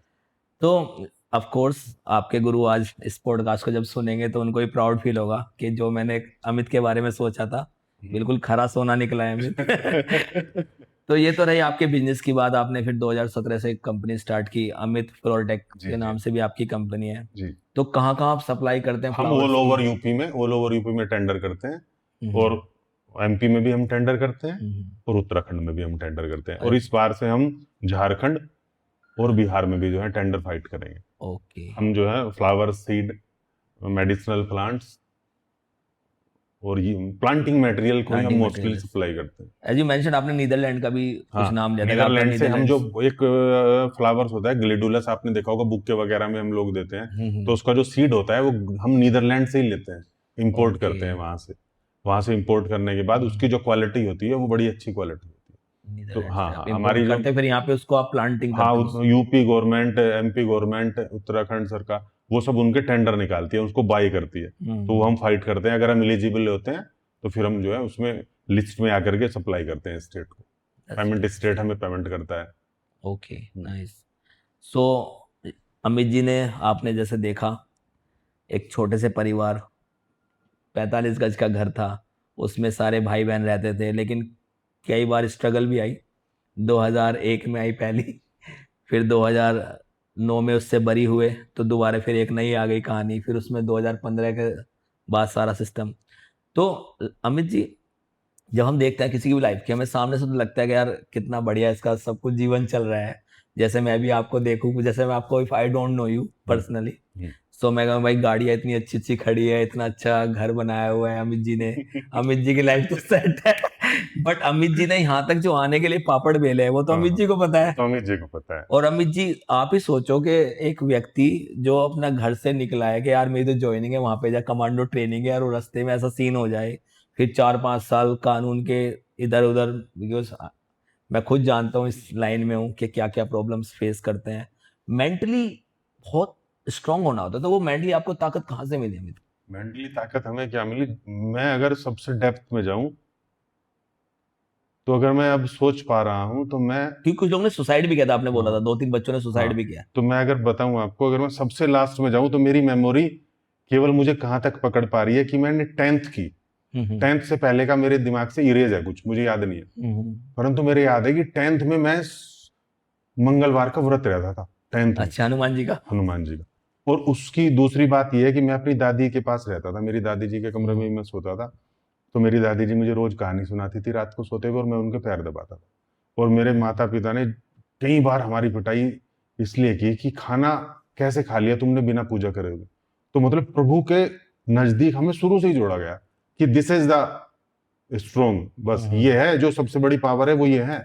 तो ऑफ कोर्स आपके गुरु आज इस पॉडकास्ट को जब सुनेंगे तो उनको भी प्राउड फील होगा कि जो मैंने अमित के बारे में सोचा था बिल्कुल खरा सोना निकला है अमित। तो ये तो रही आपके बिजनेस की बात। आपने फिर 2017 से एक कंपनी स्टार्ट की, अमित फ्लोरटेक जी के नाम जी से भी आपकी कंपनी है। जी। तो कहाँ कहाँ आप सप्लाई करते हैं हम flower seed? All over UP में टेंडर करते हैं, और एमपी में भी हम टेंडर करते हैं, और उत्तराखंड में भी हम टेंडर करते हैं, और इस बार से हम झारखंड और बिहार में भी जो है टेंडर फाइट करेंगे। ओके। हम जो है फ्लावर सीड, मेडिसिनल प्लांट्स और ये प्लांटिंग मटेरियल को ही हम मोस्टली सप्लाई करते हैं। एज यू मेंशन आपने नीदरलैंड का भी कुछ नाम लिया था कि आपका नीदरलैंड से हम जो नीदरलैंड। एक फ्लावर्स होता है ग्लेडुलस, आपने देखा होगा बुक्के वगैरह में हम लोग देते हैं, तो उसका जो सीड होता है वो हम नीदरलैंड से ही लेते हैं, इंपोर्ट करते हैं वहां से इंपोर्ट करने के बाद उसकी जो क्वालिटी होती है वो बड़ी अच्छी क्वालिटी होती है। तो हाँ हाँ हमारी जो करते हैं, फिर यहाँ पे उसको आप प्लांटिंग हाँ करते हैं। UP government, MP government, Uttarakhand सरकार वो सब उनके टेंडर निकालती है, उसको बाय करती है, तो वो हम फाइट करते हैं। अगर हम एलिजिबल होते हैं तो फिर हम जो है उसमें लिस्ट में आकर के सप्लाई करते हैं स्टेट को, पेमेंट स्टेट हमें पेमेंट करता है। Okay nice. So Amit ji ने, आपने जैसे देखा एक छोटे से परिवार, 45 गज का घर था, उसमें सारे भाई बहन रहते थे, लेकिन कई बार स्ट्रगल भी आई। 2001 में आई पहली, फिर 2009 में उससे बरी हुए तो दोबारा फिर एक नई आ गई कहानी, फिर उसमें 2015 के बाद सारा सिस्टम। तो अमित जी, जब हम देखते हैं किसी की भी लाइफ की, हमें सामने से तो लगता है कि यार कितना बढ़िया इसका सब कुछ जीवन चल रहा है। जैसे मैं भी आपको देखूं, जैसे मैं आपको, if I don't know you personally, so मैं कहूँ भाई गाड़ियाँ इतनी अच्छी अच्छी खड़ी है, इतना अच्छा घर बनाया हुआ है अमित जी ने, अमित जी की लाइफ तो सेट है। बट अमित जी ने यहाँ तक जो आने के लिए पापड़ बेले है वो तो अमित जी को पता है। तो अमित जी को पता है। और अमित जी आप ही सोचो कि एक व्यक्ति जो अपना घर से निकला है कि यार मेरी तो ज्वाइनिंग है वहां पे, जा कमांडो ट्रेनिंग है यार, वो रास्ते में ऐसा सीन हो जाए, फिर 4-5 साल कानून के इधर उधर, बिकॉज मैं खुद जानता हूँ, इस लाइन में हूँ कि क्या क्या प्रॉब्लम्स फेस करते हैं। मेंटली बहुत स्ट्रांग होना होता है, तो वो मेंटली आपको ताकत कहाँ से मिली अमित? मेंटली ताकत हमें क्या मिली, मैं अगर सबसे डेप्थ में जाऊं तो अगर मैं अब सोच पा रहा हूं तो मैं, क्योंकि कुछ लोगों ने सुसाइड भी किया था, आपने बोला था हाँ 2-3 बच्चों ने सुसाइड हाँ, भी किया। तो मैं अगर बताऊं आपको, अगर मैं सबसे लास्ट में जाऊं तो मेरी मेमोरी केवल मुझे कहां तक पकड़ पा रही है कि मैंने 10th की, 10th से पहले का मेरे दिमाग से इरेज है, कुछ मुझे याद नहीं है, परंतु मेरे याद है कि 10th में मैं मंगलवार का व्रत रहता था 10th में, अच्छा, हनुमान जी का। हनुमान जी का। और उसकी दूसरी बात यह है कि मैं अपनी दादी के पास रहता था, मेरी दादी जी के कमरे में ही मैं सोता था, तो मेरी दादी जी मुझे रोज कहानी सुनाती थी रात को सोते हुए, और मैं उनके पैर दबाता था। और मेरे माता पिता ने कई बार हमारी पिटाई इसलिए की कि खाना कैसे खा लिया तुमने बिना पूजा करे हुए। तो मतलब प्रभु के नजदीक हमें शुरू से ही जोड़ा गया कि दिस इज द स्ट्रोंग, बस ये है जो सबसे बड़ी पावर है, वो ये है।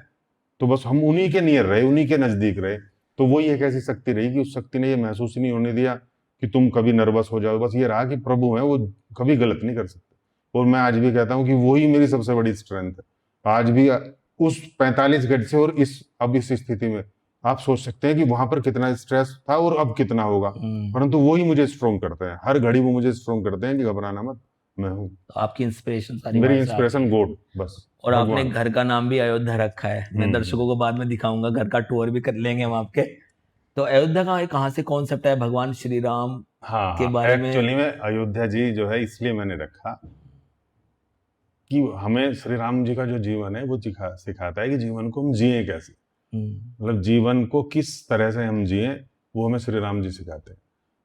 तो बस हम उन्हीं के नियर रहे, उन्हीं के नजदीक रहे, तो वही एक ऐसी शक्ति रही कि उस शक्ति ने ये महसूस ही नहीं होने दिया कि तुम कभी नर्वस हो जाओ। बस ये रहा कि प्रभु है, वो कभी गलत नहीं कर सकते। और मैं आज भी कहता हूं कि वही मेरी सबसे बड़ी स्ट्रेंथ है। आज भी उस 45 गज से और अब इस स्थिति में आप सोच सकते हैं कि वहां पर कितना स्ट्रेस था और अब कितना होगा, परंतु वही मुझे स्ट्रोंग करता है, हर घड़ी वो मुझे स्ट्रोंग करते हैं कि घबराना मत, मैं हूँ। तो आपकी इंस्पिरेशन सारी मेरी वहां से आती इंस्पिरेशन है। गॉड, बस और आपने भगवान। घर का नाम भी अयोध्या रखा है, मैं दर्शकों को बाद में दिखाऊंगा, घर का टूर भी कर लेंगे हम आपके। तो अयोध्या का कहाँ से कॉन्सेप्ट है, भगवान श्री राम हाँ के हाँ, बारे में? एक्चुअली में अयोध्या जी जो है इसलिए मैंने रखा कि हमें श्री राम जी का जो जीवन है वो सिखाता है कि जीवन को हम जिए कैसे, मतलब जीवन को किस तरह से हम जिए, वो हमें श्री राम जी सिखाते हैं।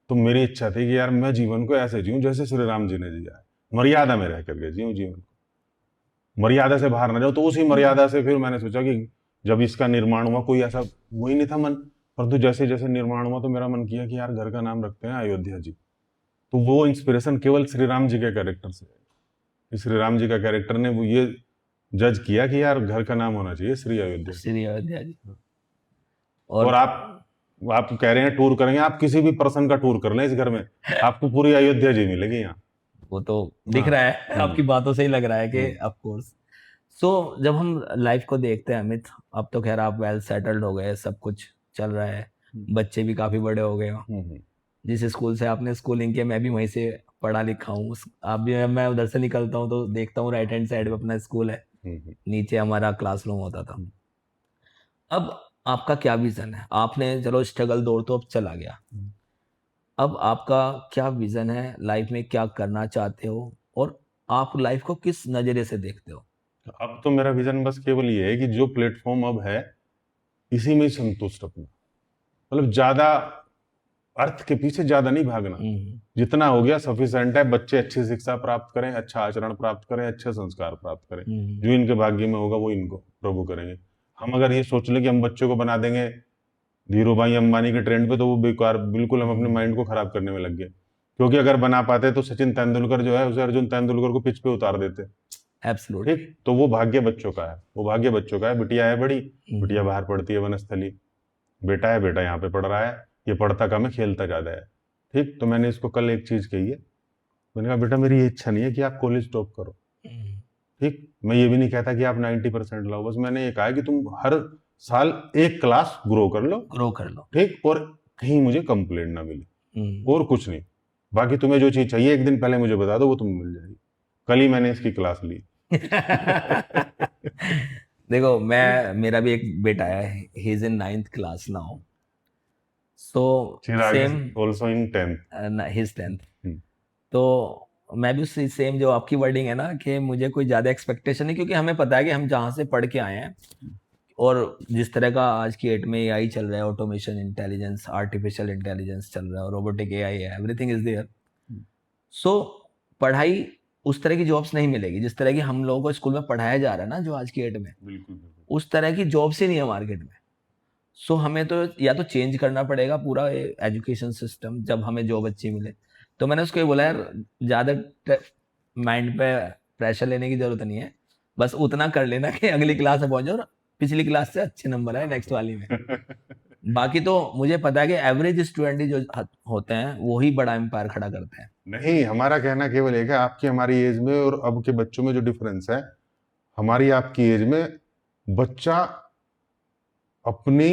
तो मेरी इच्छा थी कि यार मैं जीवन को ऐसे जीऊं जैसे श्री राम जी ने जिया है, मर्यादा में रह करके जीऊं जीवन को, मर्यादा से बाहर ना जाऊं। तो उसी मर्यादा से फिर मैंने सोचा कि जब इसका निर्माण हुआ, कोई ऐसा वही नहीं था मन, परंतु जैसे जैसे निर्माण हुआ तो मेरा मन किया कि यार घर का नाम रखते हैं अयोध्या जी। तो वो इंस्पिरेशन केवल श्री राम जी के कैरेक्टर से है। श्री राम जी का कैरेक्टर ने वो ये जज किया कि यार घर का नाम होना चाहिए श्री अयोध्या जी। श्री अयोध्या जी। और आप आप कह रहे हैं टूर करेंगे, आप किसी भी पर्सन का टूर कर लें इस घर में, आपको पूरी अयोध्या जी मिलेगी यहाँ। वो तो दिख हाँ। रहा है, आपकी बातों से ही लग रहा है कि ऑफ कोर्स। सो जब हम लाइफ को देखते हैं अमित, अब तो खैर आप वेल सेटल्ड हो गए, सब कुछ चल रहा है, बच्चे भी काफी बड़े हो गए हो। जिस स्कूल से आपने स्कूलिंग किया मैं भी वहीं से पढ़ा लिखा हूँ। आप भी, मैं उधर से निकलता हूँ तो देखता हूँ राइट हैंड साइड पे अपना स्कूल है, नीचे हमारा क्लासरूम होता था। अब आपका क्या विजन है? आपने चलो स्ट्रगल दौर तो अब चला गया, अब आपका क्या विजन है लाइफ में, क्या करना चाहते हो, और आप लाइफ को किस नजरिए से देखते हो? अब तो मेरा विजन बस केवल ये है कि जो प्लेटफॉर्म अब है इसी में ही संतुष्ट रखना, मतलब ज्यादा अर्थ के पीछे ज्यादा नहीं भागना, जितना हो गया सफिशिएंट है। बच्चे अच्छी शिक्षा प्राप्त करें, अच्छा आचरण प्राप्त करें, अच्छे संस्कार प्राप्त करें, जो इनके भाग्य में होगा वो इनको प्रभु करेंगे। हम अगर ये सोच ले कि हम बच्चों को बना देंगे धीरू भाई अंबानी के ट्रेंड पे, तो वो बेकार, बिल्कुल हम अपने माइंड को खराब करने में लग गए। क्योंकि अगर बना पाते तो सचिन तेंदुलकर जो है उसे अर्जुन तेंदुलकर को पिच पे उतार देते। एब्सोल्युटली। ठीक, तो वो भाग्य बच्चों का है, वो भाग्य बच्चों का है। बिटिया है बड़ी, बिटिया बाहर पढ़ती है वनस्थली, बेटा है, बेटा यहाँ पे पढ़ रहा है, ये पढ़ता कम है खेलता ज्यादा है। ठीक, तो मैंने इसको कल एक चीज कही है, मैंने कहा बेटा मेरी ये इच्छा नहीं है कि आप कॉलेज टॉप करो। ठीक, मैं ये भी नहीं कहता कि आप 90% लाओ, बस मैंने ये कहा है कि तुम हर साल एक क्लास ग्रो कर लो, ठीक, और कहीं मुझे कंप्लेंट ना मिले, और कुछ नहीं। बाकी तुम्हें जो चीज चाहिए एक दिन पहले मुझे बता दो, वो तुम्हें मिल जाएगी। कल ही मैंने इसकी क्लास ली। देखो मेरा भी एक बेटा है, he is in 9th class now, so same, also in 10th, his 10th। तो मैं भी उससे सेम जो आपकी वर्डिंग है ना, कि मुझे कोई ज्यादा एक्सपेक्टेशन नहीं, क्योंकि हमें पता है कि हम जहाँ से पढ़ के आए हैं, और जिस तरह का आज की डेट में एआई चल रहा है, ऑटोमेशन, इंटेलिजेंस, आर्टिफिशियल इंटेलिजेंस चल रहा है, रोबोटिक एआई है, एवरीथिंग इज देयर। सो पढ़ाई उस तरह की जॉब्स नहीं मिलेगी जिस तरह की हम लोगों को स्कूल में पढ़ाया जा रहा है ना, जो आज की डेट में, बिल्कुल उस तरह की जॉब्स ही नहीं है मार्केट में। सो हमें तो या तो चेंज करना पड़ेगा पूरा एजुकेशन सिस्टम, जब हमें जॉब अच्छी मिले। तो मैंने उसको ये बोला यार, ज़्यादा माइंड पे प्रेशर लेने की जरूरत नहीं है, बस उतना कर लेना कि अगली क्लास में पहुंच जाओ और पिछली क्लास से अच्छे नंबर आए नेक्स्ट वाली में। बाकी तो मुझे पता है कि एवरेज स्टूडेंट ही जो होते हैं वो ही बड़ा एम्पायर खड़ा करते हैं। नहीं, हमारा कहना केवल एक है, आपकी हमारी एज में और अब के बच्चों में जो डिफरेंस है, हमारी आपकी एज में बच्चा अपनी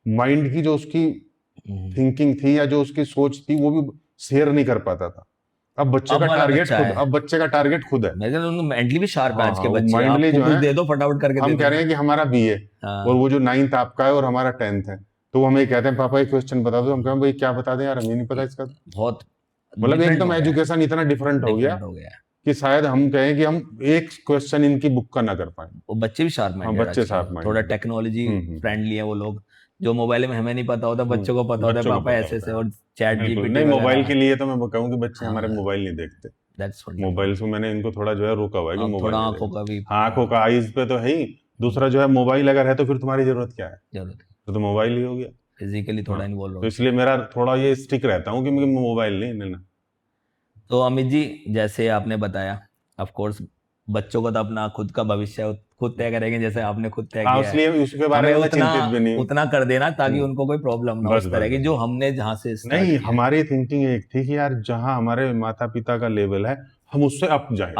माइंड की जो उसकी थिंकिंग थी या जो उसकी सोच थी वो भी शेयर नहीं कर पाता था। अब बच्चे का टारगेट खुद, अब बच्चे का टारगेट खुद है। मेंटली भी शार्प है आज के बच्चे, माइंडली जो है दे दो फटाफट करके। हम कह रहे हैं कि हमारा बीए और वो जो 9th आपका है और हमारा 10th है, तो वो हमें कहते हैं पापा एक क्वेश्चन बता दो। हम कहें भाई क्या बता दें यार, हमें नहीं पता इसका। बहुत मतलब एकदम एजुकेशन इतना डिफरेंट हो गया कि शायद हम कहें कि हम एक क्वेश्चन इनकी बुक का ना कर पाए। वो बच्चे भी शार्प माइंडेड, बच्चे शार्प माइंडेड, थोड़ा टेक्नोलॉजी फ्रेंडली है वो लोग। जो मोबाइल में हमें नहीं पता होता, बच्चों को पता होता है पापा ऐसे ऐसे, और चैट जीपीटी नहीं, मोबाइल के लिए तो मैं कहूँ कि बच्चे हमारे मोबाइल नहीं देखते। मोबाइल से मैंने इनको थोड़ा जो है रोका हुआ है कि मोबाइल, आंखों का भी, आंखों का, आईज पे तो है ही। दूसरा जो है मोबाइल अगर है तो फिर तुम्हारी जरूरत क्या है, तो मोबाइल ही हो गया। फिजिकली थोड़ा इन्वॉल्व, तो इसलिए मेरा थोड़ा ये स्टिक रहता हूँ कि मुझे मोबाइल नहीं लेना। तो अमित जी जैसे आपने बताया, ऑफ कोर्स बच्चों को तो अपना खुद का भविष्य खुद तय करेंगे, जैसे आपने खुद तय किया है, उसके बारे में चिंतित भी नहीं, उतना कर देना ताकि उनको कोई प्रॉब्लम ना हो उस तरह की, जो हमने जहाँ से स्टार्ट नहीं, हमारी थिंकिंग एक थी कि यार जहाँ हमारे माता पिता का लेवल है हम उससे अप जाए।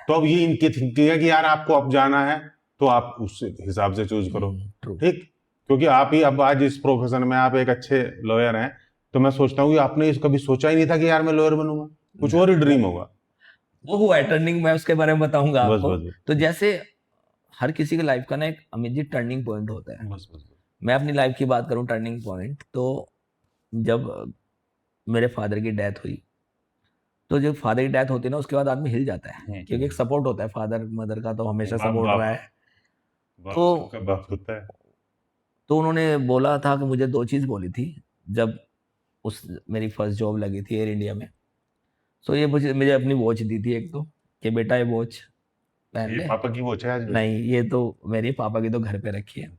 तो अब ये इनकी थिंकिंग है कि यार आपको अप जाना है तो आप उस हिसाब से चूज करो। ठीक, क्योंकि आप ही अब आज इस प्रोफेशन में आप एक अच्छे लॉयर हैं, तो मैं सोचता हूँ कि आपने कभी सोचा ही नहीं था कि यार मैं लॉयर बनूंगा, कुछ और ही ड्रीम होगा। वो हुआ है टर्निंग, मैं उसके बारे में बताऊंगा आपको। तो जैसे हर किसी की लाइफ का ना एक अमित जी टर्निंग पॉइंट होता है। मैं अपनी लाइफ की बात करूं टर्निंग पॉइंट, तो जब मेरे फादर की डेथ हुई, तो जब फादर की डेथ होती है ना उसके बाद आदमी हिल जाता है, क्योंकि एक सपोर्ट होता है फादर मदर का, तो हमेशा सपोर्ट रहा है। तो उन्होंने बोला था कि मुझे 2 चीज़ बोली थी जब मेरी फर्स्ट जॉब लगी थी एयर इंडिया में। तो ये मुझे अपनी वॉच दी थी एक, तो कि बेटा ये वॉच पहन ले। पापा की वॉच है आज? नहीं, ये तो मेरी पापा की तो घर पे रखी है।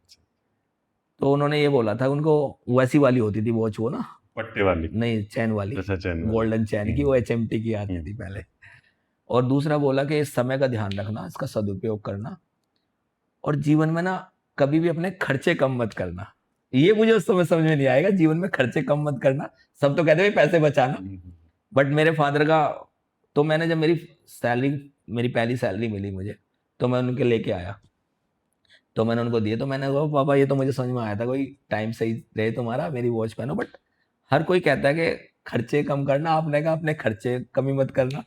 तो उन्होंने ये बोला था, उनको वैसी वाली होती थी वॉच, वो ना पट्टे वाली, नहीं चैन वाली, गोल्डन चैन की, वो HMT की आती थी पहले। और दूसरा बोला कि इस समय का ध्यान रखना, इसका सदुपयोग करना, और जीवन में ना कभी भी अपने खर्चे कम मत करना। ये मुझे उस समय समझ में नहीं आएगा, जीवन में खर्चे कम मत करना, सब तो कहते हैं पैसे बचाना, बट मेरे फादर का, तो मैंने जब मेरी पहली सैलरी मिली मुझे, तो मैं उनके लेके आया, तो मैंने उनको दिए, तो मैंने कहा पापा ये तो मुझे समझ में आया था, कोई टाइम सही रहे तुम्हारा, मेरी वॉच पहनो, बट हर कोई कहता है कि खर्चे कम करना, आपने कहा अपने खर्चे कमी मत करना,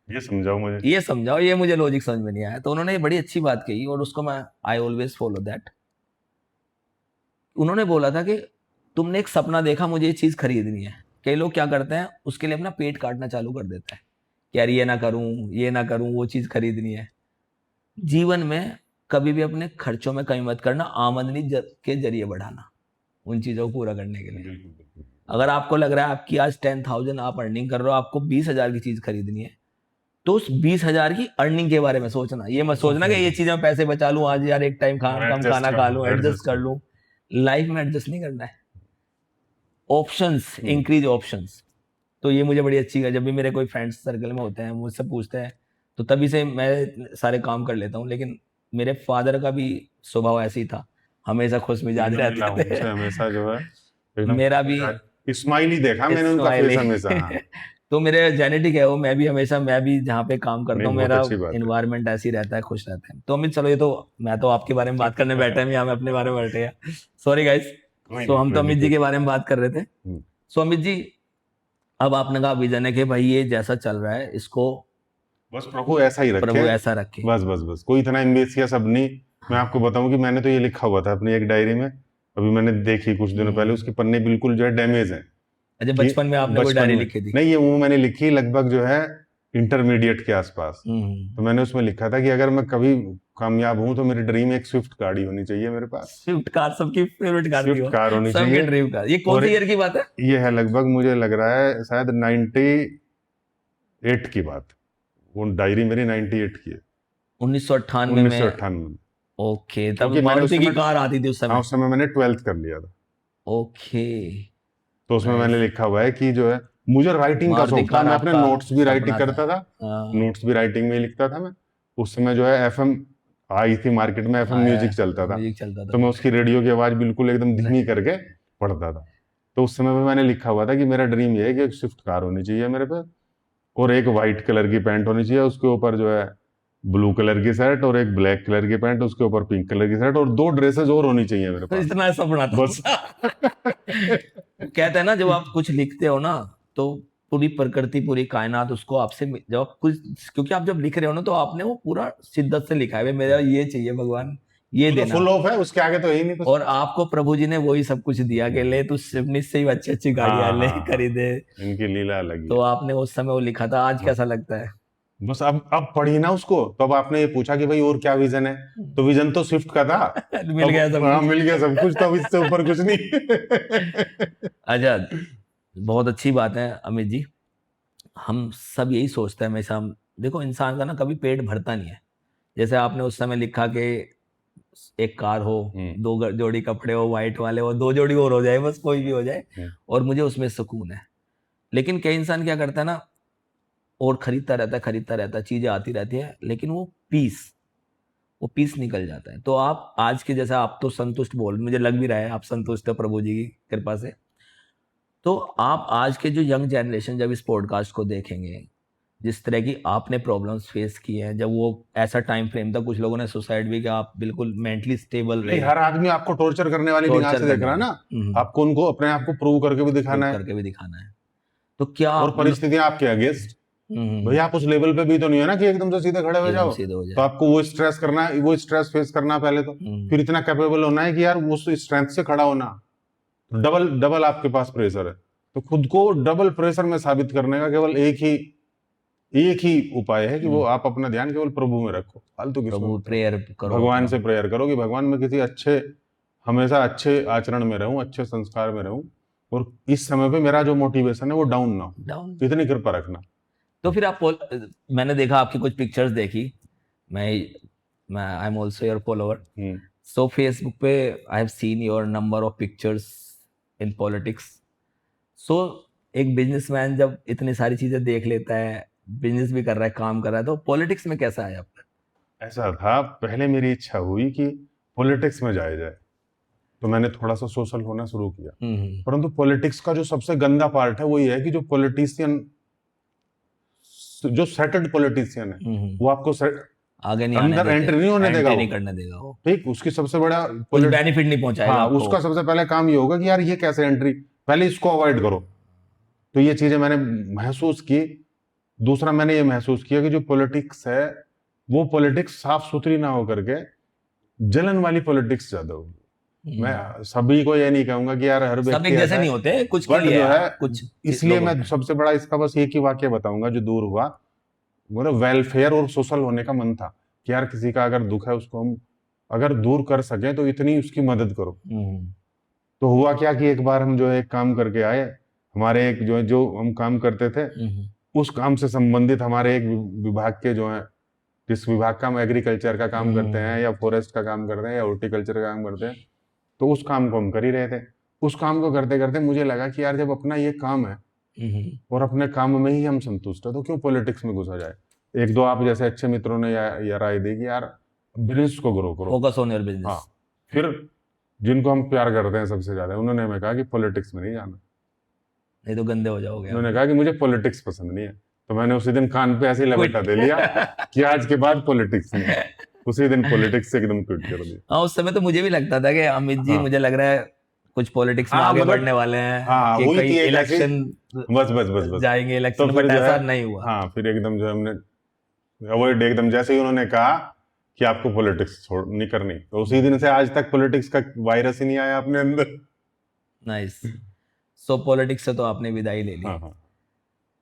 ये समझाओ मुझे। ये समझाओ, ये मुझे लॉजिक समझ में नहीं आया। तो उन्होंने बड़ी अच्छी बात कही और उसको मैं आई ऑलवेज फॉलो दैट। उन्होंने बोला था कि तुमने एक सपना देखा मुझे ये चीज खरीदनी है, कई लोग क्या करते हैं उसके लिए अपना पेट काटना चालू कर देता है कि यार ये ना करूं, ये ना करूं, वो चीज खरीदनी है। जीवन में कभी भी अपने खर्चों में कमी मत करना, आमदनी के जरिए बढ़ाना उन चीजों को पूरा करने के लिए। अगर आपको लग रहा है आपकी आज 10,000 आप अर्निंग कर रहे हो, आपको 20,000 की चीज खरीदनी है, तो उस 20,000 की अर्निंग के बारे में सोचना, ये मत सोचना कि ये चीज मैं पैसे बचा लूं, आज यार एक टाइम कम खाना खा लूं, एडजस्ट कर लूं। लाइफ में एडजस्ट नहीं करना है, ऑप्शंस, इंक्रीज ऑप्शंस। तो ये मुझे बड़ी अच्छी है, जब भी मेरे कोई फ्रेंड्स सर्कल में होते हैं मुझसे पूछते हैं, तो तभी से मैं सारे काम कर लेता हूँ। लेकिन मेरे फादर का भी स्वभाव ऐसे ही था, हमेशा खुश मिजाज रहते थे, हमेशा जो है एकदम मेरा भी स्माइली देखा मैंने उनका फेस हमेशा। हाँ। तो मेरे जेनेटिक है वो, मैं भी जहाँ पे काम करता हूँ, बहुत मेरा अच्छी बात है। इन्वायरमेंट ऐसी रहता है, खुश रहते हैं। तो अमित चलो, ये तो मैं तो आपके बारे में बात करने बैठे हैं, यहाँ मैं अपने बारे में बैठे हैं, सॉरी गाइस। तो हम तो अमित जी के बारे में बात कर रहे थे। सो अमित जी, अब आपने कहा विजन है कि भाई ये जैसा चल रहा है इसको बस प्रभु ऐसा ही रखे, प्रभु ऐसा रखे, बस बस बस, कोई इतना एम्बिशियस सब नहीं। मैं आपको बताऊं कि मैंने तो ये लिखा हुआ था अपनी एक डायरी में, अभी मैंने देखी कुछ दिनों पहले, उसके पन्ने बिल्कुल जो है डैमेज है। अच्छा, बचपन में आपने कोई डायरी लिखी थी? नहीं, ये वो मैंने लिखी लगभग जो है इंटरमीडिएट के आसपास। तो मैंने उसमें लिखा था कि अगर मैं कभी कामयाब हूं तो मेरी ड्रीम एक स्विफ्ट गाड़ी होनी चाहिए मेरे पास। स्विफ्ट कार सबकी फेवरेट कार स्विफ्ट कार होनी चाहिए, सबकी ड्रीम कार। ये कौन सी ईयर की बात है? ये है लगभग मुझे लग रहा है शायद 98 की बात। वो डायरी मेरी 98 की है, 1998 में। 1998 ओके, तब मारुति की कार आती थी उस समय। उस समय मैंने 12th कर लिया था। ओके, तो उसमें मैंने लिखा हुआ है कि जो है मुझे राइटिंग का शौक था, मैं अपने नोट्स भी राइटिंग करता था, नोट्स भी राइटिंग में ही लिखता था मैं। उस समय जो है एफएम आई थी मार्केट में, एफएम म्यूजिक चलता था, तो मैं उसकी रेडियो की आवाज बिल्कुल एकदम धीमी करके पढ़ता था। तो उस समय में मैंने लिखा हुआ था कि मेरा ड्रीम ये है कि एक स्विफ्ट कार होनी चाहिए मेरे पे, और एक व्हाइट कलर की पैंट होनी चाहिए, उसके ऊपर जो है ब्लू कलर की शर्ट, और एक ब्लैक कलर की पैंट, उसके ऊपर पिंक कलर की शर्ट, और 2 ड्रेसेस और होनी चाहिए मेरे पास। इतना सपना था बस। कहते हैं ना, जब आप कुछ लिखते हो ना, तो पूरी प्रकृति, पूरी कायनात उसको आपसे, जब आप कुछ, क्योंकि आप जब लिख रहे हो ना, तो आपने वो पूरा शिद्दत से लिखा है, मेरा ये चाहिए भगवान, ये देना, फुल ऑफ है, उसके आगे तो यही नहीं कुछ। और आपको प्रभु जी ने वही सब कुछ दिया कि ले तू निश्चय ही अच्छी अच्छी गाड़ियां ले खरीदे। इनकी लीला लगी। तो आपने उस समय वो लिखा था, आज कैसा लगता है? बस अब पढ़ी ना उसको, तब आपने ये पूछा कि भाई और क्या विजन है, तो विजन तो स्विफ्ट का था। मिल गया सब कुछ। मिल गया सब कुछ, तब इससे ऊपर कुछ नहीं। अच्छा, बहुत अच्छी बात है अमित जी। हम सब यही सोचते हैं हमेशा, हम देखो इंसान का ना कभी पेट भरता नहीं है। जैसे आपने उस समय लिखा कि एक कार हो, 2 जोड़ी कपड़े हो व्हाइट वाले, और 2 जोड़ी और हो जाए, बस कोई भी हो जाए, और मुझे उसमें सुकून है। लेकिन कई इंसान क्या करता है ना, और खरीदता रहता है, चीजें आती रहती है, लेकिन वो पीस निकल जाता है। तो आप आज के, जैसा आप तो संतुष्ट बोल, मुझे लग भी रहा है आप संतुष्ट हो प्रभु जी की कृपा से। तो आप आज के जो यंग जनरेशन जब इस पॉडकास्ट को देखेंगे, जिस तरह की आपने प्रॉब्लम्स फेस की हैं, जब वो ऐसा टाइम फ्रेम था, कुछ लोगों ने सुसाइड भी किया, आप बिल्कुल मेंटली स्टेबल रहे। हर आदमी आपको टॉर्चर करने वाली निगाह से देख रहा है ना, आपको उनको अपने आप को प्रूव करके भी दिखाना है, तो क्या और परिस्थितियां आपके अगेंस्ट, भाई आप उस लेवल पे भी तो नहीं है ना कि एकदम से सीधे खड़े हो जाओ। तो आपको वो स्ट्रेस फेस करना पहले तो, फिर इतना कैपेबल होना है कि यार वो स्ट्रेंथ से खड़ा होना। डबल आपके पास प्रेशर है, तो खुद को डबल प्रेशर में साबित करने का केवल एक ही उपाय है कि वो आप अपना ध्यान केवल प्रभु में रखो, फालतू की प्रेयर करो, भगवान से प्रेयर करो कि भगवान मैं किसी हमेशा अच्छे आचरण में रहूं, अच्छे संस्कार में रहूं, और इस समय पे मेरा जो मोटिवेशन है वो डाउन ना हो, इतनी कृपा रखना। तो फिर आप, मैंने देखा आपकी कुछ पिक्चर्स देखी, मैं I am also your follower, so Facebook पे I have seen your number of pictures in politics. So एक बिजनेसमैन जब इतनी सारी चीजें देख लेता है, बिजनेस भी कर रहा है, काम कर रहा है, तो पॉलिटिक्स में कैसा आया आपका? ऐसा था, पहले मेरी इच्छा हुई कि पॉलिटिक्स में जाया जाए, तो मैंने थोड़ा सा सोशल होना शुरू किया। परंतु पॉलिटिक्स का जो सबसे गंदा पार्ट है वो ये है कि जो पॉलिटिशियन, जो सेटल्ड पॉलिटिशियन है, वो आपको आगे नहीं अंदर एंट्री नहीं होने देगा, नहीं करने देगा वो। ठीक, उसकी सबसे बड़ा कुछ बेनिफिट नहीं पहुंचाएगा हाँ, आपको। उसका सबसे पहले काम ये होगा कि यार ये कैसे एंट्री, पहले इसको अवॉइड करो। तो ये चीजें मैंने महसूस की। दूसरा मैंने ये महसूस किया कि जो पॉलिटिक्स है वो पॉलिटिक्स साफ सुथरी ना हो करके जलन वाली पॉलिटिक्स ज्यादा होगी। मैं सभी को ये नहीं कहूंगा कि यार हर व्यक्ति सब एक जैसे नहीं होते, कुछ के लिए जो है कुछ। इसलिए मैं सबसे बड़ा इसका बस एक ही वाक्य बताऊंगा जो दूर हुआ, मतलब वेलफेयर और सोशल होने का मन था कि यार किसी का अगर दुख है उसको हम अगर दूर कर सके तो इतनी उसकी मदद करो। तो हुआ क्या कि एक बार हम जो है एक काम करके आए, हमारे एक जो हम काम करते थे उस काम से संबंधित हमारे एक विभाग के जो है, जिस विभाग का हम एग्रीकल्चर का काम करते हैं या फॉरेस्ट का काम करते हैं या हॉर्टिकल्चर का काम करते हैं, तो उस काम को हम कर ही रहे थे। उस काम को करते करते मुझे लगा कि यार जब अपना ये काम है और अपने काम में ही हम संतुष्ट है तो क्यों पॉलिटिक्स में घुसा जाए। एक दो आप जैसे अच्छे मित्रों ने या राय दी कि यार बिजनेस को ग्रो करो, फोकस ऑन योर बिजनेस। हाँ, फिर जिनको हम प्यार करते हैं सबसे ज्यादा, उन्होंने हमें कहा कि पॉलिटिक्स में नहीं जाना, नहीं तो गंदे हो जाओगे। उन्होंने कहा कि मुझे पॉलिटिक्स पसंद नहीं है। तो मैंने उसी दिन कान पे ऐसे ही लपेटा दे लिया कि आज के बाद पॉलिटिक्स नहीं। उसी दिन पॉलिटिक्स से एकदम क्विट कर दिया। हाँ, उस समय तो मुझे भी लगता था कि अमित जी, मुझे लग रहा है कुछ पॉलिटिक्स में आगे बढ़ने वाले हैं। हाँ, कि कई इलेक्शन बस जाएंगे इलेक्शन, बट ऐसा नहीं हुआ। हाँ, फिर एकदम जो हमने अवॉइड, एकदम जैसे ही उन्होंने कहा कि आपको पॉलिटिक्स नहीं करनी, तो उसी दिन से आज तक पॉलिटिक्स का वायरस ही नहीं आया अपने अंदर। नाइस। सो पॉलिटिक्स से तो आपने विदाई ले ली। हाँ।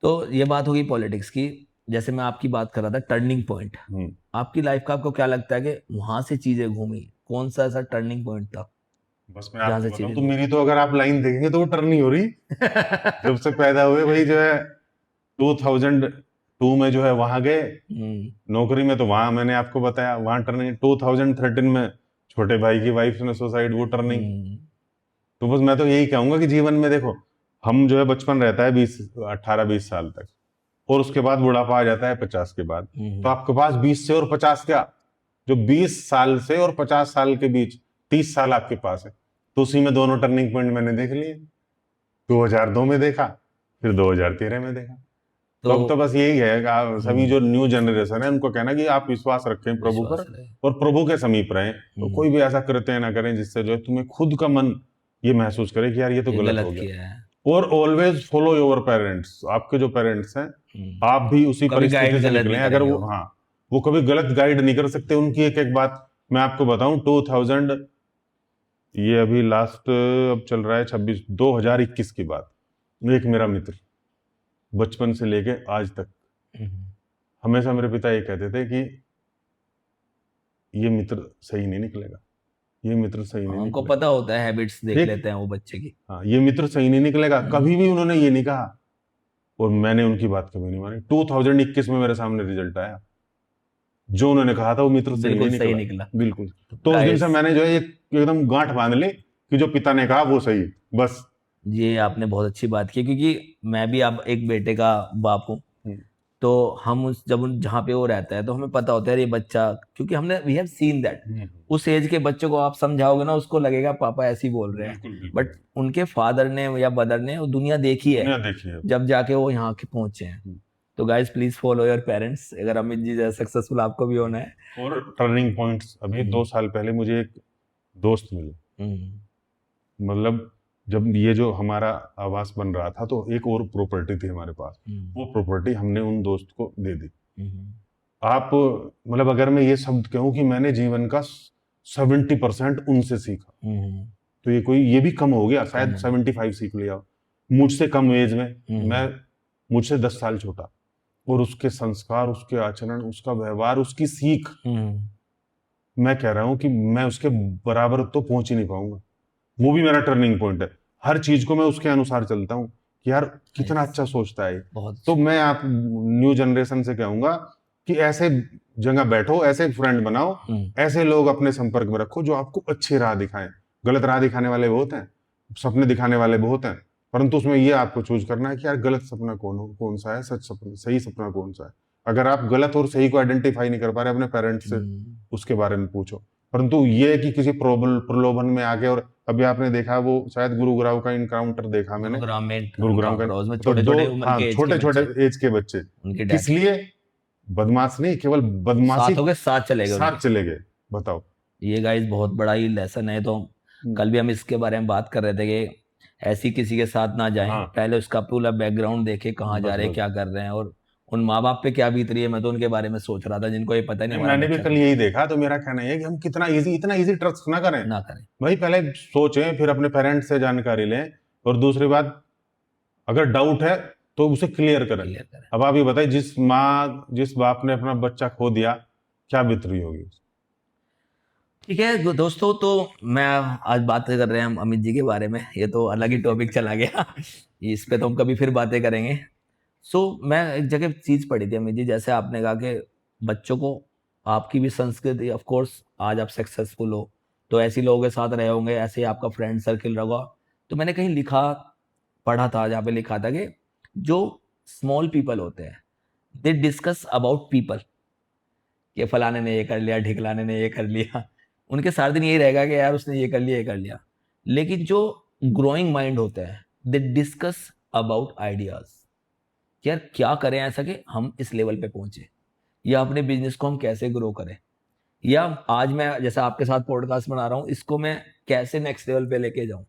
तो ये बात होगी पॉलिटिक्स की। जैसे मैं आपकी बात कर रहा था टर्निंग पॉइंट आपकी लाइफ का, आपको क्या लगता है कि वहां से चीजें घूमी, कौन सा ऐसा टर्निंग पॉइंट था? बस मैं आपको बताऊं तो मेरी तो अगर आप लाइन देखेंगे तो वो टर्न नहीं हो रही। जब से पैदा हुए वही जो है 2002 में जो है वहां गए नौकरी में, तो वहां मैंने आपको बताया वहां टर्निंग। 2013 में छोटे भाई की वाइफ ने सुसाइड, वो टर्निंग। तो बस मैं तो यही कहूंगा कि जीवन में देखो, हम जो है बचपन रहता है 18-20 साल तक, और उसके बाद बुढ़ापा आ जाता है 50 के बाद। तो आपके पास 20 से और 50 क्या, जो 20 साल से और 50 साल के बीच 30 साल आपके पास है। तो उसी में दोनों टर्निंग पॉइंट मैंने देख लिए। 2002 में देखा, फिर 2013 में देखा। तो अब तो बस यही है, सभी जो न्यू जनरेशन है उनको कहना कि आप विश्वास रखें प्रभु पर और प्रभु के समीप रहें। तो कोई भी ऐसा कृत्य ना करें जिससे जो है तुम्हें खुद का मन ये महसूस करे कि यार ये तो गलत हो गया। और ऑलवेज फॉलो योर पेरेंट्स। आपके जो पेरेंट्स हैं, आप भी उसी परिस्थिति से निकले। अगर वो कभी गलत गाइड नहीं कर सकते। उनकी एक बात मैं आपको बताऊं, 2000 ये अभी लास्ट अब चल रहा है 2021 की बात। एक मेरा मित्र बचपन से लेके आज तक हमेशा मेरे पिता ये कहते थे कि ये मित्र सही नहीं निकलेगा, ये मित्र सही नहीं उनको निकलेगा। पता होता है, हैबिट्स देख लेते हैं वो बच्चे की। हाँ, ये मित्र सही नहीं निकलेगा, कभी भी उन्होंने ये नहीं कहा और मैंने उनकी बात कभी नहीं मानी। 2021 में मेरे सामने रिजल्ट आया, जो उन्होंने कहा था वो मित्र सही नहीं निकला। बिल्कुल। तो उस दिन से मैंने जो है एकदम गांठ बांध ली कि जो पिता ने कहा वो सही। बस ये आपने बहुत अच्छी बात की, क्योंकि मैं भी अब एक बेटे का बाप हूँ। तो हम जब जहाँ पे वो रहता है तो हमें पता होता है ये बच्चा, क्योंकि हमने वी हैव सीन दैट। उस एज के बच्चों को आप समझाओगे ना, उसको लगेगा पापा ऐसे ही बोल रहे हैं, बट उनके फादर ने या मदर ने वो दुनिया देखी है जब जाके वो यहाँ के पहुंचे हैं। तो guys please follow your parents, अगर अमित जी जैसा सक्सेसफुल आपको भी होना है। और टर्निंग पॉइंट्स, अभी 2 साल पहले मुझे एक दोस्त मिले, मतलब जब ये जो हमारा आवास बन रहा था तो एक और प्रॉपर्टी थी हमारे पास, वो प्रॉपर्टी हमने उन दोस्त को दे दी। आप मतलब अगर मैं ये शब्द कहूं कि मैंने जीवन का 70% उनसे सीखा, तो ये भी कम हो गया, शायद 75 सीख लिया मुझसे कम एज में। मैं मुझसे 10 साल छोटा, और उसके संस्कार, उसके आचरण, उसका व्यवहार, उसकी सीख, मैं कह रहा हूं कि मैं उसके बराबर तो पहुंच ही नहीं पाऊंगा। वो भी मेरा टर्निंग पॉइंट है। हर चीज को मैं उसके अनुसार चलता हूँ कि यार कितना अच्छा सोचता है। तो मैं आप न्यू जनरेशन से कहूंगा कि ऐसे जगह बैठो, ऐसे फ्रेंड बनाओ, ऐसे लोग अपने संपर्क में रखो जो आपको अच्छी राह दिखाएं। गलत राह दिखाने वाले बहुत हैं, सपने दिखाने वाले बहुत हैं, परंतु उसमें ये आपको चूज करना है कि यार गलत सपना कौन सा है, सही सपना कौन सा है। अगर आप गलत और सही को आइडेंटिफाई नहीं कर पा रहे अपने पेरेंट्स से, उसके बारे में पूछो। परंतु ये कि किसी प्रलोभन में आके, और अभी आपने देखा वो शायद गुरुग्राम का इनकाउंटर देखा मैंने, गुरुग्राम का, उसमें तो छोटे दो, छोटे उम्र हाँ, के एज छोटे के छोटे बच्चे, एज के बच्चे, उनकी किस डेथ, लिए? बदमाश नहीं, केवल बदमाशी, साथ हो गए, साथ चले गए साथ उनके। चले गए, बताओ। ये गाइस बहुत बड़ा ही लेसन है। तो कल भी हम इसके बारे में बात कर रहे थे कि ऐसी किसी के साथ ना जाएं, हाँ, पहले उसका पूरा बैकग्राउंड देखे, कहाँ जा बस रहे हैं, बस। क्या कर रहे हैं, और उन माँ बाप पे क्या बीत रही है। मैं तो उनके बारे में सोच रहा था जिनको ये पता नहीं नहीं, हमारा मैंने भी बच्चा कल यही देखा, तो मेरा कहना है कि हम इतना इजी ट्रस्ट ना करें। ना करें। भाई पहले सोचें, फिर अपने पेरेंट्स से जानकारी लें, और दूसरी बात, अगर डाउट है तो उसे क्लियर करें। क्लियर करें। अब आप ये बताइए, जिस बाप ने अपना बच्चा खो दिया, क्या बीत रही होगी? ठीक है दोस्तों, तो मैं आज बात कर रहे हैं हम अमित जी के बारे में, ये तो अलग ही टॉपिक चला गया। इस पे तो हम कभी फिर बातें करेंगे। मैं एक जगह चीज पढ़ी थी अमित जी, जैसे आपने कहा कि बच्चों को आपकी भी संस्कृति, ऑफ कोर्स आज आप सक्सेसफुल हो तो ऐसे लोगों के साथ रहे होंगे, ऐसे ही आपका फ्रेंड सर्किल रहोगा। तो मैंने कहीं लिखा, पढ़ा था, जहाँ पे लिखा था कि जो स्मॉल पीपल होते हैं, दे डिस्कस अबाउट पीपल, कि फलाने ने ये कर लिया, ढिकलाने ने ये कर लिया। उनके सारे दिन यही रहेगा कि यार उसने ये कर लिया, ये कर लिया। लेकिन जो ग्रोइंग माइंड होते हैं, दे डिस्कस अबाउट आइडियाज, यार क्या करें ऐसा कि हम इस लेवल पे पहुंचे, या अपने बिजनेस को हम कैसे ग्रो करें, या आज मैं जैसे आपके साथ पॉडकास्ट बना रहा हूँ, इसको मैं कैसे नेक्स्ट लेवल पे लेके जाऊं।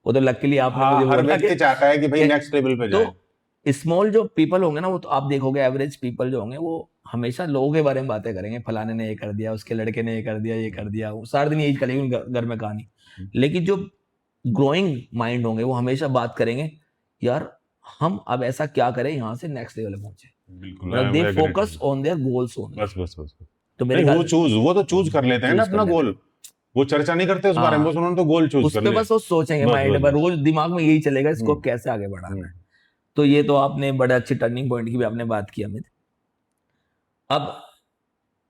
वो तो लकीली आपने मुझे हाँ, हर बोला व्यक्ति चाहता है कि भाई नेक्स्ट लेवल पे जाए। तो स्मॉल जो पीपल होंगे ना, वो तो आप देखोगे एवरेज पीपल जो होंगे, वो हमेशा लोगों के बारे में बातें करेंगे, फलाने ने ये कर दिया, उसके लड़के ने ये कर दिया, ये कर दिया, वो सारा दिन यही करेंगे उनके घर में कहानी। लेकिन जो ग्रोइंग माइंड होंगे वो हमेशा बात करेंगे, यार हम अब ऐसा क्या करें यहाँ से नेक्स्ट लेवल पे पहुंचे। बिल्कुल, मतलब they focus on their goals only. बस बस बस बस। तो मेरे नहीं, ख्याल वो तो चूज कर लेते हैं ना चूज कर अपना लेते हैं। गोल। वो चर्चा नहीं करते उस बारे में, बस हाँ, उन्होंने तो गोल चूज उस कर पे लिया। बस वो सोचेंगे बस माइंड बस में, बस। रोज दिमाग में यही चलेगा, इसको हम्म, कैसे आगे बढ़ाना हम्म, है। तो ये तो आपने बड़े अच्छे टर्निंग पॉइंट की भी आपने बात की अमित। अब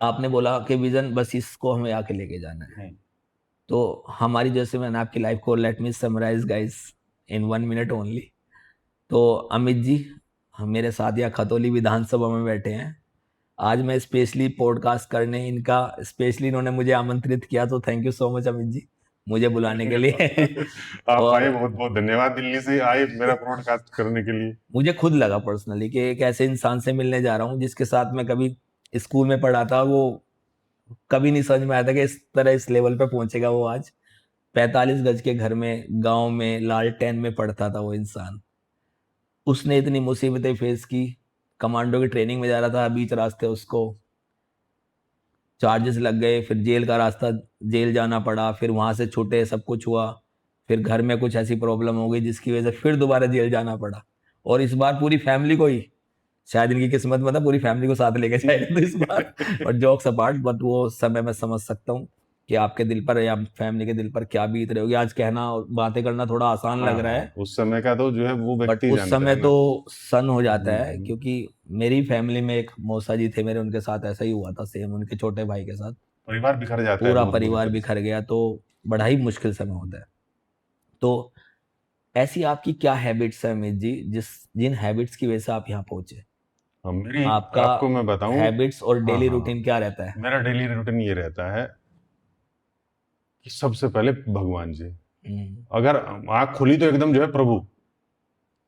आपने बोला कि विजन बस इसको हमें आके लेके जाना है। तो हमारी, जैसे मैंने आपकी लाइफ को, let me summarise guys in 1 minute only. तो अमित जी हम मेरे साथ यहाँ खतौली विधानसभा में बैठे हैं। आज मैं स्पेशली पॉडकास्ट करने इनका, स्पेशली इन्होंने मुझे आमंत्रित किया, तो thank you so much Amit ji मुझे बुलाने के लिए। आप और आए, बहुत बहुत धन्यवाद, दिल्ली से आए मेरा ब्रॉडकास्ट करने के लिए। मुझे खुद लगा पर्सनली कि एक ऐसे इंसान से मिलने जा रहा हूँ जिसके साथ मैं कभी स्कूल में पढ़ा था, वो कभी नहीं समझ में आया था कि इस तरह इस लेवल पे पहुंचेगा। वो आज 45 गज के घर में, गांव में, लालटेन में पढ़ता था वो इंसान। उसने इतनी मुसीबतें फेस की, कमांडो की ट्रेनिंग में जा रहा था, बीच रास्ते उसको चार्जेस लग गए, फिर जेल का रास्ता, जेल जाना पड़ा, फिर वहां से छूटे, सब कुछ हुआ, फिर घर में कुछ ऐसी प्रॉब्लम हो गई जिसकी वजह से फिर दोबारा जेल जाना पड़ा। और इस बार पूरी फैमिली को ही, शायद इनकी किस्मत में था, पूरी फैमिली को साथ लेके जाएगा तो इस बार। और जोक्स अपार्ट, बट वो समय मैं समझ सकता हूँ कि आपके दिल पर या फैमिली के दिल पर क्या बीत रही होगी। आज कहना और बातें करना थोड़ा आसान लग रहा है, उस समय का तो जो है वो बट व्यक्ति उस जानता समय है ना। तो सन हो जाता है। हम्म। क्योंकि मेरी फैमिली में एक मौसा जी थे मेरे, उनके साथ ऐसा ही हुआ था सेम, उनके छोटे भाई के साथ परिवार बिखर जाता है पूरा बहुत बुरी परिवार तरह से। बिखर गया। तो बड़ा ही मुश्किल समय होता है। तो ऐसी आपकी क्या हैबिट्स है अमित जी, जिन हैबिट्स की वजह से आप यहाँ पहुंचे? हाँ, मेरी आपका आपको मैं बताऊं। हैबिट्स और हाँ डेली हाँ, रूटीन क्या रहता है? मेरा डेली रूटीन ये रहता है कि सबसे पहले भगवान जी। हम्म, अगर आंख खुली तो एकदम जो है प्रभु,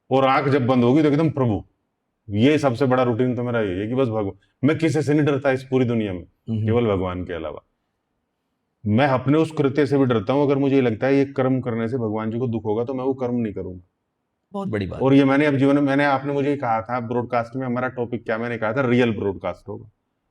और आंख जब बंद होगी तो एकदम प्रभु। ये सबसे बड़ा रूटीन तो मेरा यही है कि बस भगवान, मैं किसी से नहीं डरता इस पूरी दुनिया में, केवल भगवान के अलावा। मैं अपने उस कृत्य से भी डरता हूं, अगर मुझे ये लगता है ये कर्म करने से भगवान जी को दुख होगा तो मैं वो कर्म नहीं करूंगा। बहुत बड़ी बात और है। ये मैंने अब जीवन में, मैंने, आपने मुझे कहा था ब्रॉडकास्ट में हमारा टॉपिक क्या, मैंने कहा था रियल ब्रॉडकास्ट होगा,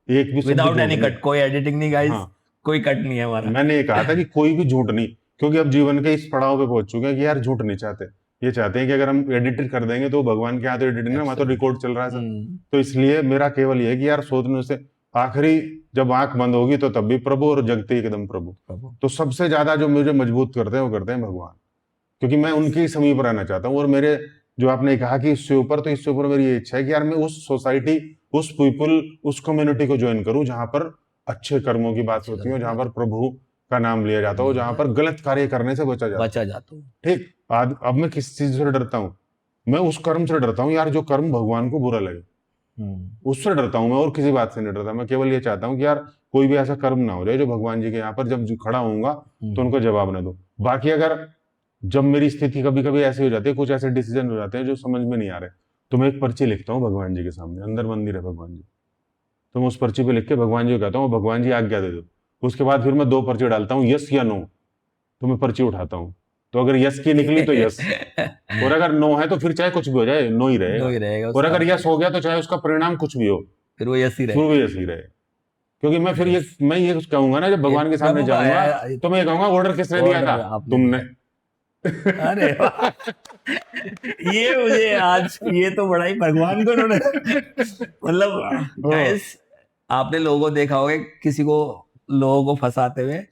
एक भी शब्द विदाउट झूठ एनी नहीं। कट, कोई एडिटिंग नहीं गाइस, हाँ, कोई कट नहीं है हमारा। मैंने ये कहा था कि कोई भी झूठ नहीं, क्योंकि अब जीवन के इस पड़ाव पे पहुंच चुके हैं कि यार झूठ नहीं चाहते। ये चाहते हैं कि अगर हम एडिट कर देंगे तो भगवान के हाथ एडिट नहीं, हमारा तो रिकॉर्ड चल रहा है सर। तो इसलिए मेरा केवल ये है कि यार सोचने से, आखिरी जब आंख बंद होगी तो तब भी प्रभु, और जगते ही एकदम प्रभु। तो सबसे ज्यादा जो मुझे मजबूत करते हैं वो करते हैं भगवान, क्योंकि मैं उनके ही समीप रहना चाहता हूँ। और मेरे, जो आपने कहा कि इससे ऊपर, तो इससे ऊपर मेरी ये इच्छा है कि यार मैं उस सोसाइटी, उस पीपल, उस कम्युनिटी को ज्वाइन करूं जहां पर अच्छे कर्मों की बात होती है, जहां पर प्रभु का नाम लिया जाता हो, जहां पर गलत कार्य करने से बचा जाता हो। ठीक, आज अब मैं किस चीज से डरता हूं? मैं उस कर्म से डरता हूं यार जो कर्म भगवान को बुरा लगे, उससे डरता हूं मैं, और किसी बात से नहीं डरता। मैं केवल ये चाहता हूं कि यार कोई भी ऐसा कर्म ना हो जाए जो भगवान जी के यहाँ पर जब खड़ा होऊंगा तो उनको जवाब ना दो। बाकी अगर जब मेरी स्थिति कभी कभी ऐसी हो जाती है, कुछ ऐसे डिसीजन हो जाते हैं जो समझ में नहीं आ रहे, तो मैं एक पर्ची लिखता हूँ भगवान जी के सामने, अंदर मंदिर है भगवान जी, तो मैं उस पर्ची पे लिख के भगवान जी को कहता हूँ भगवान जी आज्ञा दे दो। उसके बाद फिर मैं 2 पर्ची डालता हूँ, यस या नो, तो मैं पर्ची उठाता हूँ, तो अगर यस की निकली तो यस, और अगर नो है तो फिर चाहे कुछ भी हो जाए नो ही नो ही रहेगा, रहेगा और उसका, अगर यस हो गया तो चाहे उसका परिणाम कुछ भी हो फिर वो यस ही फिर वो रहेगा। यस ही रहे। क्योंकि मैं फिर मैं ये कहूंगा ना, जब ये भगवान के सामने प्रभु का जाऊंगा है, तो मैं ये कहूंगा ऑर्डर किसने दिया ऑर्डर था, आपने तुमने। दिया। अरे वाह, ये मुझे आज, ये तो बड़ा ही भगवान को उन्होंने मतलब गाइस, आपने लोगों को देखा होगा किसी को, लोगों को फंसाते हुए,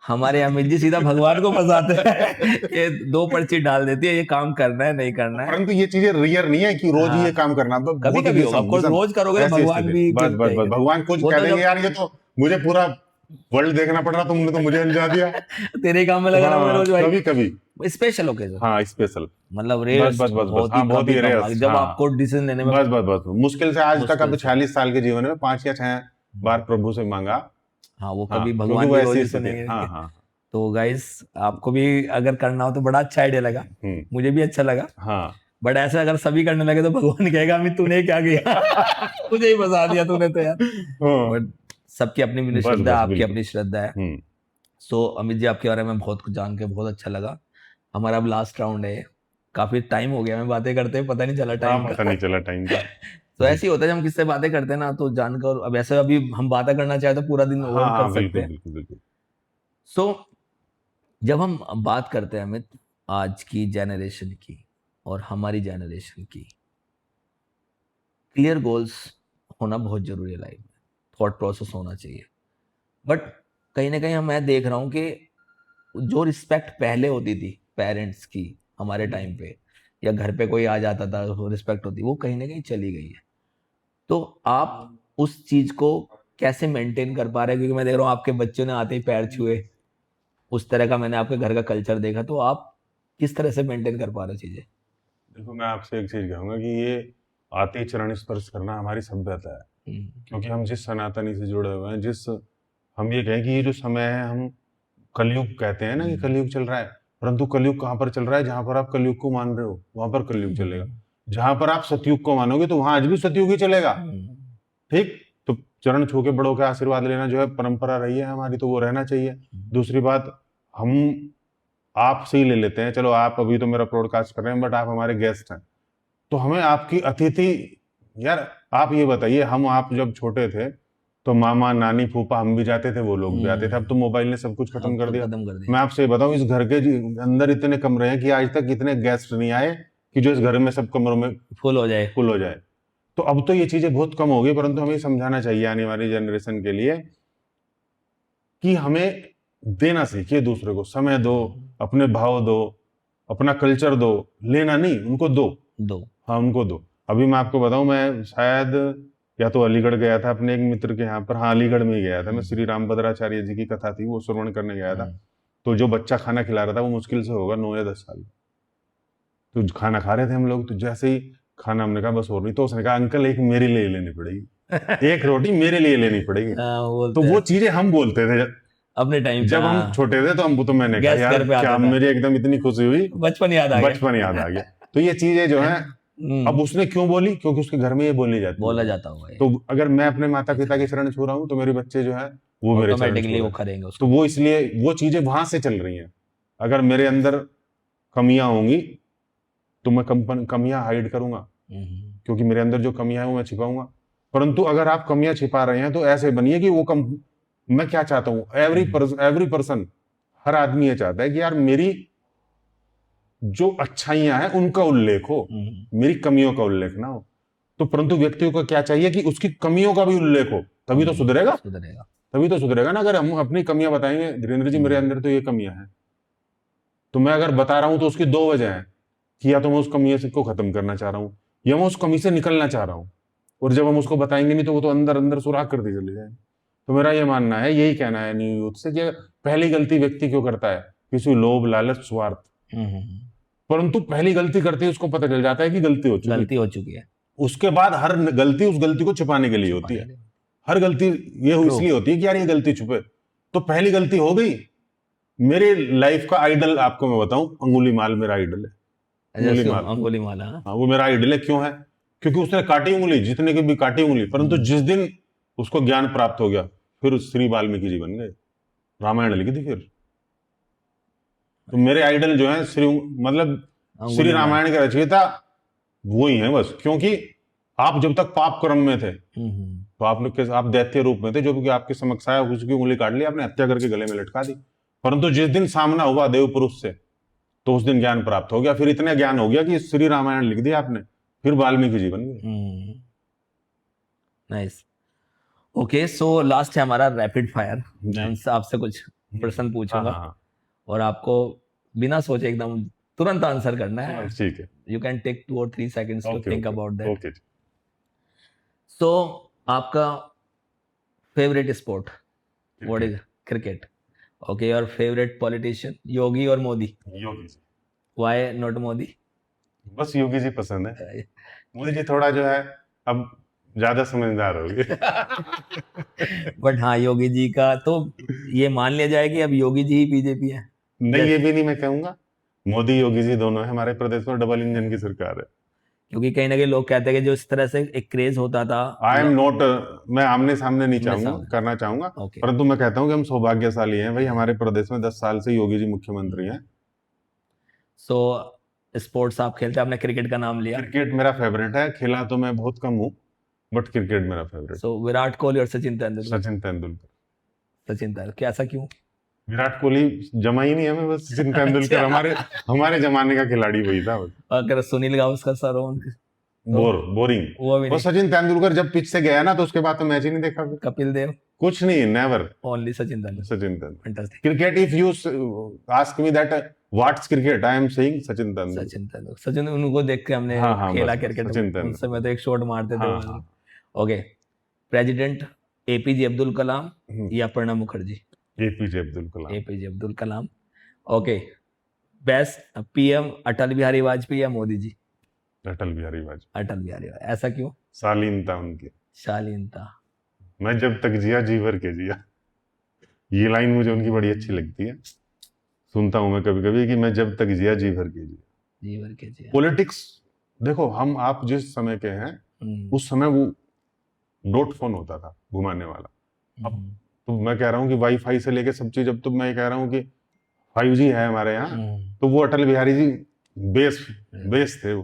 हमारे अमित जी सीधा भगवान को फंसाते हैं। ये 2 पर्ची डाल देती है, ये काम करना है नहीं करना है। परंतु ये चीजें रियर नहीं है कि रोज ही ये हाँ, काम करना, तो कभी बहुत ही कभी होगा, ऑफ कोर्स विषम रोज करोगे तो ऐसी भगवान स्थिति। भी बस बस बस भगवान कुछ वो कह तो देंगे, जब यार ये तो मुझे पूरा वर्ल्ड देखना पड़ रहा, तुमने तो मुझे अंजा दिया। तेरे काम में लगा रहा हूँ हाँ रोज भाई, कभी कभी, स्पेशल ओकेजन, हाँ स्पेशल, मतलब बस रेयर्स, बस बस बस, बहुत ही हाँ बहुत कभी ही रेयर, कभार, जब हाँ आपको डिसीजन लेने में बस बस बस, मुश्किल से आज तक अब मुश्किल से, 46 साल के जीवन में 5 या 6 बार प्रभु से मांगा। हाँ वो हाँ कभी क्योंकि भगवान वो की ऐसी रोजी स्थिति है, सुनेंगे। हाँ हाँ। तो गाइस, आपको भी अगर करना हो तो बड़ा अच्छा आइडिया लगा, मुझे भी अच्छा लगा। हाँ बट ऐसा अगर सभी करने लगे तो भगवान कहेगा अमित तूने क्या किया, मुझे ही फंसा दिया तूने तो यार। बट सबकी अपनी अपनी बस श्रद्धा है, बस आपकी बिल्कुल। अपनी श्रद्धा है। सो अमित जी, आपके बारे में बहुत कुछ जान के बहुत अच्छा लगा। हमारा अब लास्ट राउंड है, काफी टाइम हो गया हमें बातें करते, पता नहीं चला हाँ टाइम पता का। नहीं चला टाइम का। तो ऐसे ही होता है जब हम किससे बातें करते हैं ना, तो जानकर, अब ऐसे अभी हम बातें करना चाहे तो पूरा दिन हाँ और कर हाँ सकते बिल्कुल हैं। बिल्कुल बिल्कुल। सो जब हम बात करते हैं अमित, आज की जनरेशन की और हमारी जनरेशन की, क्लियर गोल्स होना बहुत जरूरी है लाइफ में, थॉट प्रोसेस होना चाहिए। बट कहीं ना कहीं मैं देख रहा हूँ कि जो रिस्पेक्ट पहले होती थी पेरेंट्स की हमारे टाइम पे, या घर पे कोई आ जाता था रिस्पेक्ट होती, वो कहीं ना कहीं चली गई है। तो आप उस चीज को कैसे मेंटेन कर पा रहे हैं? क्योंकि मैं देख रहा हूँ आपके बच्चों ने आते ही पैर छुए, उस तरह का मैंने आपके घर का कल्चर देखा। तो आप किस तरह से मेंटेन कर पा रहे चीजें? देखो मैं आपसे एक चीज कहूंगा कि ये आते ही चरण स्पर्श करना हमारी सभ्यता है, क्योंकि हम जिस सनातनी से जुड़े हुए हैं, जिस हम ये कहें कि ये जो समय है, हम कलयुग कहते हैं ना कि कलयुग चल रहा है, परंतु कलयुग कहाँ पर चल रहा है? जहां पर आप कलयुग को मान रहे हो वहां पर कलयुग चलेगा। जहां पर आप सतयुग को मानोगे तो वहां आज भी सतयुग ही चलेगा। ठीक, तो चरण छू के बड़ों के आशीर्वाद लेना जो है परंपरा रही है हमारी, तो वो रहना चाहिए। दूसरी बात, हम आपसे ही ले लेते हैं, चलो आप अभी तो मेरा पॉडकास्ट कर रहे हैं, बट आप हमारे गेस्ट हैं, तो हमें आपकी अतिथि, यार आप ये बताइए, हम आप जब छोटे थे तो मामा नानी फूफा हम भी जाते थे, वो लोग भी आते थे, अब तो मोबाइल ने सब कुछ खत्म कर दिया। मैं आपसे बताऊं, इस घर के अंदर इतने कमरे हैं कि आज तक इतने गेस्ट नहीं आए कि जो इस घर में सब कमरों में फुल हो जाए। तो अब तो ये चीजें बहुत कम हो गई, परंतु हमें समझाना चाहिए आने वाली जनरेशन के लिए कि हमें देना सीखिए, दूसरे को समय दो, अपने भाव दो, अपना कल्चर दो, लेना नहीं, उनको दो। हाँ उनको दो। अभी मैं आपको बताऊं, मैं शायद या तो अलीगढ़ गया था अपने एक मित्र के यहाँ पर, हाँ अलीगढ़ में ही गया था मैं, श्री रामभद्राचार्य जी की कथा थी, वो श्रवण करने गया था। तो जो बच्चा खाना खिला रहा था वो मुश्किल से होगा 9 या 10 साल। तो खाना खा रहे थे हम लोग, तो जैसे ही खाना हमने कहा बस और नहीं, तो उसने कहा अंकल एक मेरे लिए लेनी पड़ेगी, एक रोटी मेरे लिए लेनी पड़ेगी। तो वो चीजें हम बोलते थे अपने टाइम जब हम छोटे थे, तो हम, तो मैंने कहा यार क्या मेरी एकदम इतनी खुशी हुई, बचपन याद आ गया। तो ये चीजें जो है, अब उसने क्यों बोली? क्योंकि उसके घर में ये बोला जाता होगा। तो अगर मैं अपने माता पिता के चरण छू रहा हूँ तो मेरे बच्चे जो है वो मेरे चरण छू रहे हैं। तो वो इसलिए वो चीजें वहां से चल रही हैं। अगर मेरे अंदर कमियां होंगी तो मैं कमियां हाइड करूंगा, क्योंकि मेरे अंदर जो कमियां हैं वो मैं छिपाऊंगा। परंतु अगर आप कमियां छिपा रहे हैं तो ऐसे बनिए कि वो मैं क्या चाहता हूं, एवरी पर्सन, हर आदमी ये चाहता है कि यार मेरी जो अच्छाइयां हैं उनका उल्लेख हो, मेरी कमियों का उल्लेख ना हो। तो परंतु व्यक्ति को क्या चाहिए कि उसकी कमियों का भी उल्लेख हो, तभी तो सुधरेगा। तभी तो सुधरेगा ना। अगर हम अपनी कमियां बताएंगे, धीरेन्द्र जी मेरे अंदर तो ये कमियां हैं, तो मैं अगर बता रहा हूं तो उसकी 2 वजह है कि या तो मैं उस कमी को खत्म करना चाह रहा हूं, या मैं उस कमी से निकलना चाह रहा हूं। और जब हम उसको बताएंगे नहीं तो वो तो अंदर अंदर सुराख करते चले जाए। तो मेरा ये मानना है, यही कहना है न्यू यूथ से, कि पहली गलती व्यक्ति क्यों करता है? किसी लोभ, लालच, स्वार्थ। परंतु पहली गलती करते ही उसको पता चल जाता है कि गलती हो चुकी है। उसके बाद हर गलती उस गलती को छिपाने के लिए होती है। हर गलती ये True. इसलिए होती है कि यार ये गलती छुपे, तो पहली गलती हो गई। मेरे लाइफ का आइडल आपको मैं बताऊं, अंगुली माल मेरा आइडल है। अंगुली जैसे माल, अंगुली माला, हाँ? हाँ वो मेरा आइडल है। क्यों है? क्योंकि उसने काटी उंगली, जितने की भी काटी उंगली, परंतु जिस दिन उसको ज्ञान प्राप्त हो गया, फिर श्री वाल्मीकि जी बन गए, रामायण लिखी थी फिर। तो मेरे आइडल जो है श्री, मतलब श्री अंगुली माला। रामायण के रचयिता वो ही है बस। क्योंकि आप जब तक पाप कर्म में थे, तो आप दैत्य रूप में थे, जो कि आपके समक्ष आया, उसकी उंगली काट ली, आपने हत्या करके गले में लटका दी। परंतु जिस दिन सामना हुआ देव पुरुष से, तो उस दिन ज्ञान प्राप्त हो गया। फिर इतना ज्ञान हो गया कि श्री रामायण लिख दिया आपने, फिर वाल्मीकि जी बन गए। नाइस। ओके, सो लास्ट है हमारा रैपिड फायर। जी। मैं आपसे कुछ प्रश्न हाँ पूछूंगा हाँ और आपको बिना सोचे एकदम तुरंत आंसर करना है। हाँ, ठीक है। You can take 2 or 3 seconds to okay think okay about that. Okay. So आपका favourite sport what Cricket. Is? Cricket. Okay, your favourite politician Yogi और मोदी? Yogi ji, why not Modi? बस योगी जी पसंद है। मोदी जी थोड़ा जो है अब ज्यादा समझदार हो गए। बट हाँ, योगी जी का तो ये मान लिया जाए कि अब योगी जी ही बीजेपी है। नहीं, ये भी नहीं मैं कहूंगा। मोदी योगी जी दोनों है, हमारे प्रदेश में डबल इंजन की सरकार है। क्योंकि कहीं ना कहीं लोग कहते हैं कि जो इस तरह से एक क्रेज होता था, आई एम नॉट, मैं आमने सामने नहीं आमने चाहूंगा सामने। करना चाहूंगा, ओके, परंतु मैं कहता हूँ कि हम सौभाग्यशाली हैं भाई, हमारे प्रदेश में 10 साल से योगी जी मुख्यमंत्री हैं। सो स्पोर्ट्स आप खेलते हैं, आपने क्रिकेट का नाम लिया। क्रिकेट मेरा फेवरेट है, खेला तो मैं बहुत कम हूँ, बट क्रिकेट मेरा फेवरेट। सो विराट कोहली और सचिन तेंदुलकर? सचिन तेंदुलकर। सचिन तेंदुलकर, ऐसा क्यों? विराट कोहली जमा ही नहीं हमें, बस सचिन तेंदुलकर अच्छा। हमारे हमारे जमाने का खिलाड़ी वही था बस। अगर सुनील गावस्कर सर हो बोरिंग। वो भी वो नहीं? सचिन तेंदुलकर जब पिच से गया ना, तो उसके बाद तो मैच ही नहीं देखा फिर। कपिल देव? कुछ नहीं, never. Only Sachin Tendulkar? Sachin Tendulkar. Fantastic. Cricket, if you ask me that what's cricket, I am saying Sachin Tendulkar. Sachin Tendulkar, Sachin उनको देख के हमने हाँ हाँ, खेला बस क्रिकेट, सचिन तेंदुलकर। उनसे मैं तो एक शॉट मारते थे। हाँ हाँ। Okay, president APJ Abdul Kalam या Pranab Mukherjee? APJ Abdul Kalam. APJ Abdul Kalam. Okay, best PM Atal Bihari Vajpayee या मोदी जी? अटल बिहारी वाजपेयी। अटल बिहारी वाजपेयी, ऐसा क्यों? शालीनता उनकी। शालीनता। मैं जब तक जिया जी भर के जिया, ये लाइन मुझे उनकी बड़ी अच्छी लगती है। सुनता हूं मैं कभी कभी कि मैं जब तक जिया जी भर के जिया। जी भर के जी। पॉलिटिक्स देखो, हम आप जिस समय के हैं, उस समय वो डॉट फोन होता था घुमाने वाला। अब तो मैं कह रहा हूँ कि वाईफाई से लेके सब चीज, अब तो मैं कह रहा हूँ कि 5G है हमारे यहाँ। तो वो अटल बिहारी जी बेस थे वो।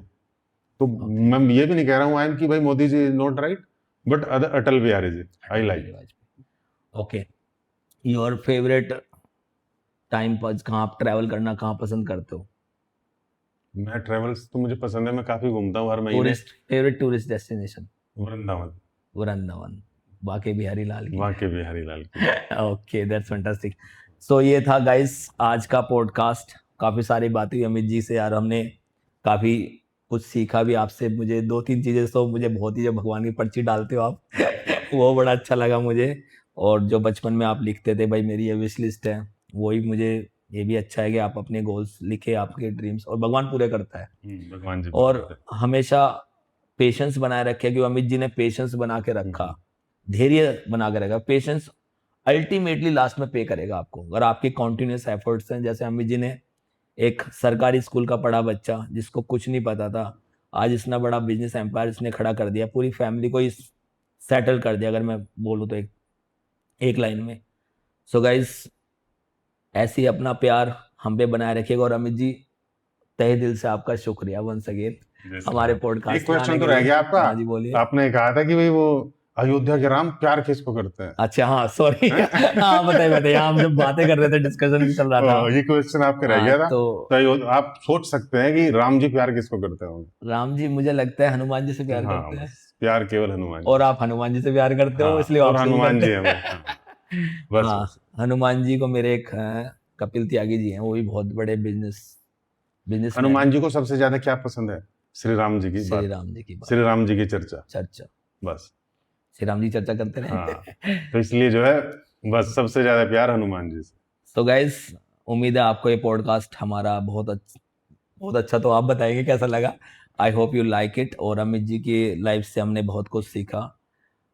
तो मैं ये भी नहीं कह रहा हूँ आई एम कि भाई Modi ji is not right, but Atal Bihari ji I like. Okay, your favourite time pass, कहाँ आप ट्रैवल करना कहाँ पसंद करते हो? मैं ट्रेवल्स तो मुझे पसंद है, मैं काफी घूमता हूँ हर महीने। Favourite tourist destination? Vrindavan. Vrindavan, Banke Bihari लाल की। बाके बिहारी लाल की। Okay, that's fantastic. सो ये था गाइस आज का पॉडकास्ट। काफ़ी सारी बातें हुई अमित जी से यार, हमने काफ़ी कुछ सीखा भी आपसे। मुझे 2-3 चीज़ें तो मुझे बहुत ही, जब भगवान की पर्ची डालते हो आप वो बड़ा अच्छा लगा मुझे। और जो बचपन में आप लिखते थे भाई मेरी ये विश लिस्ट है, वही मुझे ये भी अच्छा है कि आप अपने गोल्स लिखे, आपके ड्रीम्स, और भगवान पूरे करता है। भगवान जी। और हमेशा पेशेंस बनाए रखे, कि अमित जी ने पेशेंस बना के रखा, धैर्य बना के रखा। पेशेंस अल्टीमेटली लास्ट में पे करेगा आपको, अगर आपके कॉन्टिन्यूस एफर्ट्स हैं। जैसे अमित जी ने, एक सरकारी स्कूल का पढ़ा बच्चा जिसको कुछ नहीं पता था, आज इतना बड़ा बिजनेस एम्पायर इसने खड़ा कर दिया, पूरी फैमिली को इस सेटल कर दिया, अगर मैं बोलूँ तो एक लाइन में। सो गाइस, ऐसे ही अपना प्यार हम पे बनाए रखिएगा। और अमित जी, तहे दिल से आपका शुक्रिया वंस अगेन हमारे पॉडकास्ट। एक क्वेश्चन तो रह गया आपका। हाँ जी, बोलिए। आपने कहा था कि भाई वो अयोध्या के राम प्यार किसको करते हैं? अच्छा, हाँ सॉरी। हाँ बताइए, हम जब बातें कर रहे थे, डिस्कशन भी चल रहा था। ये क्वेश्चन आपका रह गया था। तो आप सोच सकते हैं कि राम जी प्यार किसको करते होंगे? राम जी मुझे लगता है हनुमान जी से प्यार करते हैं। प्यार केवल हनुमान जी। और आप हनुमान जी से प्यार करते हो, इसलिए और आप हनुमान जी हैं। बस हाँ, हनुमान जी को मेरे एक कपिल त्यागी जी हैं, वो भी बहुत बड़े बिजनेस। हनुमान जी को सबसे ज्यादा क्या पसंद है? श्री राम जी की बात। श्री राम जी की बात, श्री राम जी की चर्चा। बस श्री राम जी चर्चा करते रहे। हाँ, तो इसलिए जो है बस सबसे ज्यादा प्यार हनुमान जी से। तो गाइस, उम्मीद है आपको ये पॉडकास्ट हमारा बहुत अच्छा, तो आप बताएंगे कैसा लगा। I hope you like it. और अमित जी की लाइफ से हमने बहुत कुछ सीखा।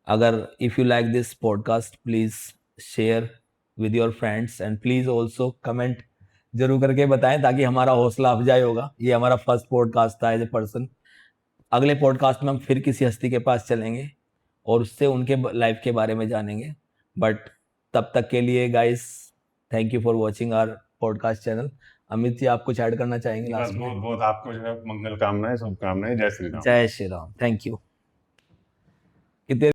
अगर if you like this podcast please share with your friends and please also comment जरूर करके बताएं ताकि हमारा हौसला अफजाई होगा। ये हमारा फर्स्ट पॉडकास्ट था एज ए पर्सन। अगले पॉडकास्ट में हम फिर किसी हस्ती के पास चलेंगे और उससे उनके लाइफ के बारे में जानेंगे। बट तब तक के लिए guys, thank you for watching our podcast channel. Amit ji, आप कुछ ऐड करना चाहेंगे बस लास्ट में? बहुत बहुत आपको जो है मंगल कामनाएं, शुभकामनाएं। जय श्री राम। जय श्री राम। Thank you.